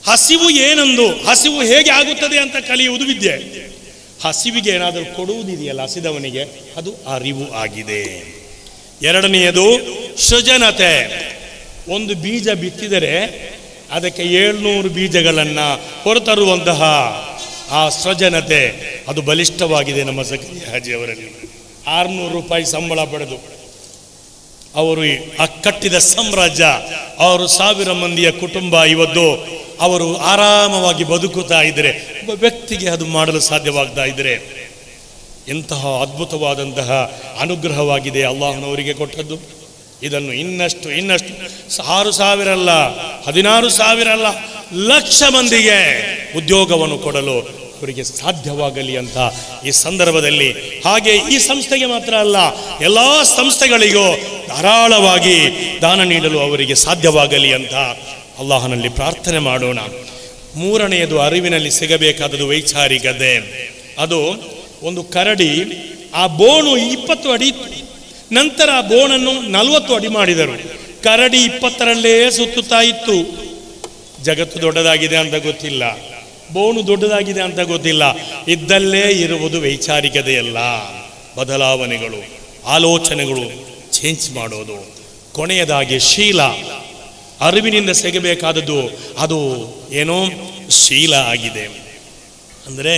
[SPEAKER 1] ಹಸಿವು ಏನೆಂದು, ಹಸಿವು ಹೇಗೆ ಆಗುತ್ತದೆ ಅಂತ ಕಲಿಯುವುದು ವಿದ್ಯೆ. ಹಸಿವಿಗೆ ಏನಾದರೂ ಕೊಡುವುದಿದೆಯಲ್ಲ ಹಸಿದವನಿಗೆ, ಅದು ಅರಿವು ಆಗಿದೆ. ಎರಡನೆಯದು ಸೃಜನತೆ. ಒಂದು ಬೀಜ ಬಿತ್ತಿದರೆ ಅದಕ್ಕೆ 700 ಬೀಜಗಳನ್ನು ಹೊರತರುವಂತಹ ಆ ಸೃಜನತೆ, ಅದು ಬಲಿಷ್ಠವಾಗಿದೆ ನಮ್ಮ ಜಕರಿಯಾ ಹಾಜಿ ಅವರಲ್ಲಿ. 600 ರೂಪಾಯಿ ಸಂಬಳ ಪಡೆದು ಅವರು ಆ ಕಟ್ಟಿದ ಸಾಮ್ರಾಜ್ಯ, ಅವರು 1000 ಮಂದಿಯ ಕುಟುಂಬ, ಇವತ್ತು ಅವರು ಆರಾಮವಾಗಿ ಬದುಕುತ್ತಾ ಇದ್ದರೆ, ಒಬ್ಬ ವ್ಯಕ್ತಿಗೆ ಅದು ಮಾಡಲು ಸಾಧ್ಯವಾಗ್ತಾ ಇದ್ದರೆ ಎಂತಹ ಅದ್ಭುತವಾದಂತಹ ಅನುಗ್ರಹವಾಗಿದೆ ಅಲ್ಲಾಹನವರಿಗೆ ಕೊಟ್ಟದ್ದು. ಇದನ್ನು ಇನ್ನಷ್ಟು 6,000 ಅಲ್ಲ, 16,000 ಅಲ್ಲ, ಲಕ್ಷ ಮಂದಿಗೆ ಉದ್ಯೋಗವನ್ನು ಕೊಡಲು ಅವರಿಗೆ ಸಾಧ್ಯವಾಗಲಿ ಅಂತ ಈ ಸಂದರ್ಭದಲ್ಲಿ, ಹಾಗೆ ಈ ಸಂಸ್ಥೆಗೆ ಮಾತ್ರ ಅಲ್ಲ, ಎಲ್ಲ ಸಂಸ್ಥೆಗಳಿಗೂ ಧಾರಾಳವಾಗಿ ದಾನ ನೀಡಲು ಅವರಿಗೆ ಸಾಧ್ಯವಾಗಲಿ ಅಂತ ಅಲ್ಲಾಹನಲ್ಲಿ ಪ್ರಾರ್ಥನೆ ಮಾಡೋಣ. ಮೂರನೆಯದು ಅರಿವಿನಲ್ಲಿ ಸಿಗಬೇಕಾದದ್ದು ವೈಚಾರಿಕತೆ. ಅದು ಒಂದು ಕರಡಿ, ಆ ಬೋನು 20 ಅಡಿ ಇತ್ತು, ನಂತರ ಆ ಬೋನನ್ನು 40 ಅಡಿ ಮಾಡಿದರು. ಕರಡಿ 20ರಲ್ಲೇ ಸುತ್ತುತ್ತಾ ಇತ್ತು. ಜಗತ್ತು ದೊಡ್ಡದಾಗಿದೆ ಅಂತ ಗೊತ್ತಿಲ್ಲ, ಬೋನು ದೊಡ್ಡದಾಗಿದೆ ಅಂತ ಗೊತ್ತಿಲ್ಲ, ಇದ್ದಲ್ಲೇ ಇರುವುದು ವೈಚಾರಿಕತೆಯಲ್ಲ, ಬದಲಾವಣೆಗಳು, ಆಲೋಚನೆಗಳು ಚೇಂಜ್ ಮಾಡೋದು. ಕೊನೆಯದಾಗಿ ಶೀಲ, ಅರಿವಿನಿಂದ ಸಿಗಬೇಕಾದದ್ದು ಅದು ಏನೋ ಶೀಲ ಆಗಿದೆ. ಅಂದರೆ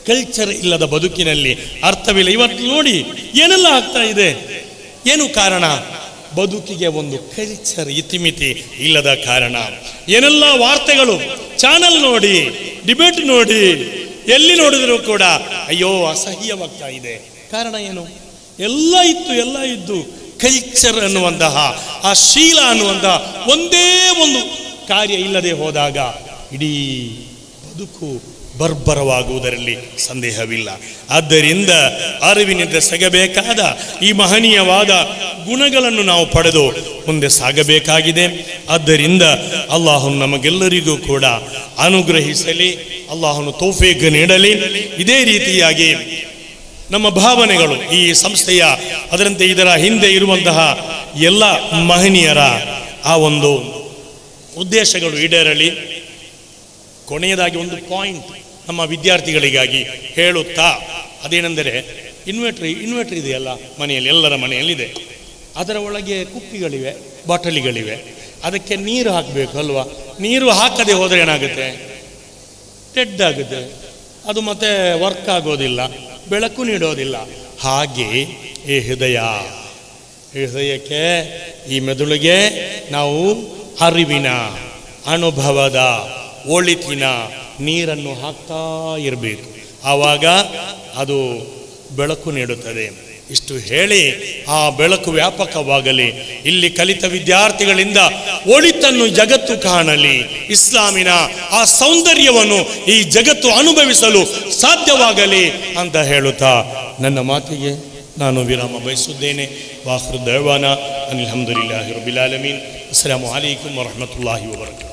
[SPEAKER 1] ಕಲ್ಚರ್ ಇಲ್ಲದ ಬದುಕಿನಲ್ಲಿ ಅರ್ಥವಿಲ್ಲ. ಇವತ್ತು ನೋಡಿ ಏನೆಲ್ಲ ಆಗ್ತಾ ಇದೆ, ಏನು ಕಾರಣ? ಬದುಕಿಗೆ ಒಂದು ಕಲ್ಚರ್, ಇತಿಮಿತಿ ಇಲ್ಲದ ಕಾರಣ. ಏನೆಲ್ಲ ವಾರ್ತೆಗಳು, ಚಾನಲ್ ನೋಡಿ, ಡಿಬೇಟ್ ನೋಡಿ, ಎಲ್ಲಿ ನೋಡಿದರೂ ಕೂಡ ಅಯ್ಯೋ ಅಸಹ್ಯವಾಗ್ತಾ ಇದೆ. ಕಾರಣ ಏನು? ಎಲ್ಲ ಇದ್ದು ಕಲ್ಚರ್ ಅನ್ನುವಂತಹ ಆ ಶೀಲ ಅನ್ನುವಂತಹ ಒಂದೇ ಒಂದು ಕಾರ್ಯ ಇಲ್ಲದೆ ಹೋದಾಗ ಇಡೀ ಬದುಕು ಬರ್ಬರವಾಗುವುದರಲ್ಲಿ ಸಂದೇಹವಿಲ್ಲ. ಆದ್ದರಿಂದ ಅರಿವಿನಿಂದ ಸಿಗಬೇಕಾದ ಈ ಮಹನೀಯವಾದ ಗುಣಗಳನ್ನು ನಾವು ಪಡೆದು ಮುಂದೆ ಸಾಗಬೇಕಾಗಿದೆ. ಆದ್ದರಿಂದ ಅಲ್ಲಾಹನು ನಮಗೆಲ್ಲರಿಗೂ ಕೂಡ ಅನುಗ್ರಹಿಸಲಿ, ಅಲ್ಲಾಹನು ತೌಫೀಕ್ ನೀಡಲಿ. ಇದೇ ರೀತಿಯಾಗಿ ನಮ್ಮ ಭಾವನೆಗಳು, ಈ ಸಂಸ್ಥೆಯ ಅದರಂತೆ ಇದರ ಹಿಂದೆ ಇರುವಂತಹ ಎಲ್ಲ ಮಹನೀಯರ ಆ ಒಂದು ಉದ್ದೇಶಗಳು ಈಡೇರಲಿ. ಕೊನೆಯದಾಗಿ ಒಂದು ಪಾಯಿಂಟ್ ನಮ್ಮ ವಿದ್ಯಾರ್ಥಿಗಳಿಗಾಗಿ ಹೇಳುತ್ತಾ, ಅದೇನೆಂದರೆ ಇನ್ವರ್ಟರ್ ಇದೆಯಲ್ಲ ಮನೆಯಲ್ಲಿ, ಎಲ್ಲರ ಮನೆಯಲ್ಲಿದೆ. ಅದರ ಒಳಗೆ ಕುಪ್ಪಿಗಳಿವೆ, ಬಾಟಲಿಗಳಿವೆ, ಅದಕ್ಕೆ ನೀರು ಹಾಕಬೇಕು ಅಲ್ವಾ? ನೀರು ಹಾಕದೆ ಹೋದರೆ ಏನಾಗುತ್ತೆ? ಡೆಡ್ ಆಗುತ್ತೆ, ಅದು ಮತ್ತೆ ವರ್ಕ್ ಆಗೋದಿಲ್ಲ, ಬೆಳಕು ನೀಡೋದಿಲ್ಲ. ಹಾಗೆ ಈ ಹೃದಯಕ್ಕೆ, ಈ ಮೆದುಳಿಗೆ ನಾವು ಅರಿವಿನ, ಅನುಭವದ, ಒಳಿತಿನ ನೀರನ್ನು ಹಾಕ್ತಾ ಇರಬೇಕು. ಆವಾಗ ಅದು ಬೆಳಕು ನೀಡುತ್ತದೆ. ಇಷ್ಟು ಹೇಳಿ ಆ ಬೆಳಕು ವ್ಯಾಪಕವಾಗಲಿ. ಇಲ್ಲಿ ಕಲಿತ ವಿದ್ಯಾರ್ಥಿಗಳಿಂದ ಒಳಿತನ್ನು ಜಗತ್ತು ಕಾಣಲಿ, ಇಸ್ಲಾಮಿನ ಆ ಸೌಂದರ್ಯವನ್ನು ಈ ಜಗತ್ತು ಅನುಭವಿಸಲು ಸಾಧ್ಯವಾಗಲಿ ಅಂತ ಹೇಳುತ್ತಾ ನನ್ನ ಮಾತಿಗೆ ನಾನು ವಿರಾಮ ಬಯಸುತ್ತೇನೆ. ವಾಖಿರು ದಅವಾನಾ ಅನಿಲ್ ಹಮ್ದುಲಿಲ್ಲಾಹಿ ರಬ್ಬಿಲ್ ಆಲಮೀನ್. ಅಸ್ಸಲಾಮು ಅಲೈಕುಂ ವರಹಮತುಲ್ಲಾಹಿ ವಬರಕಾತುಹು.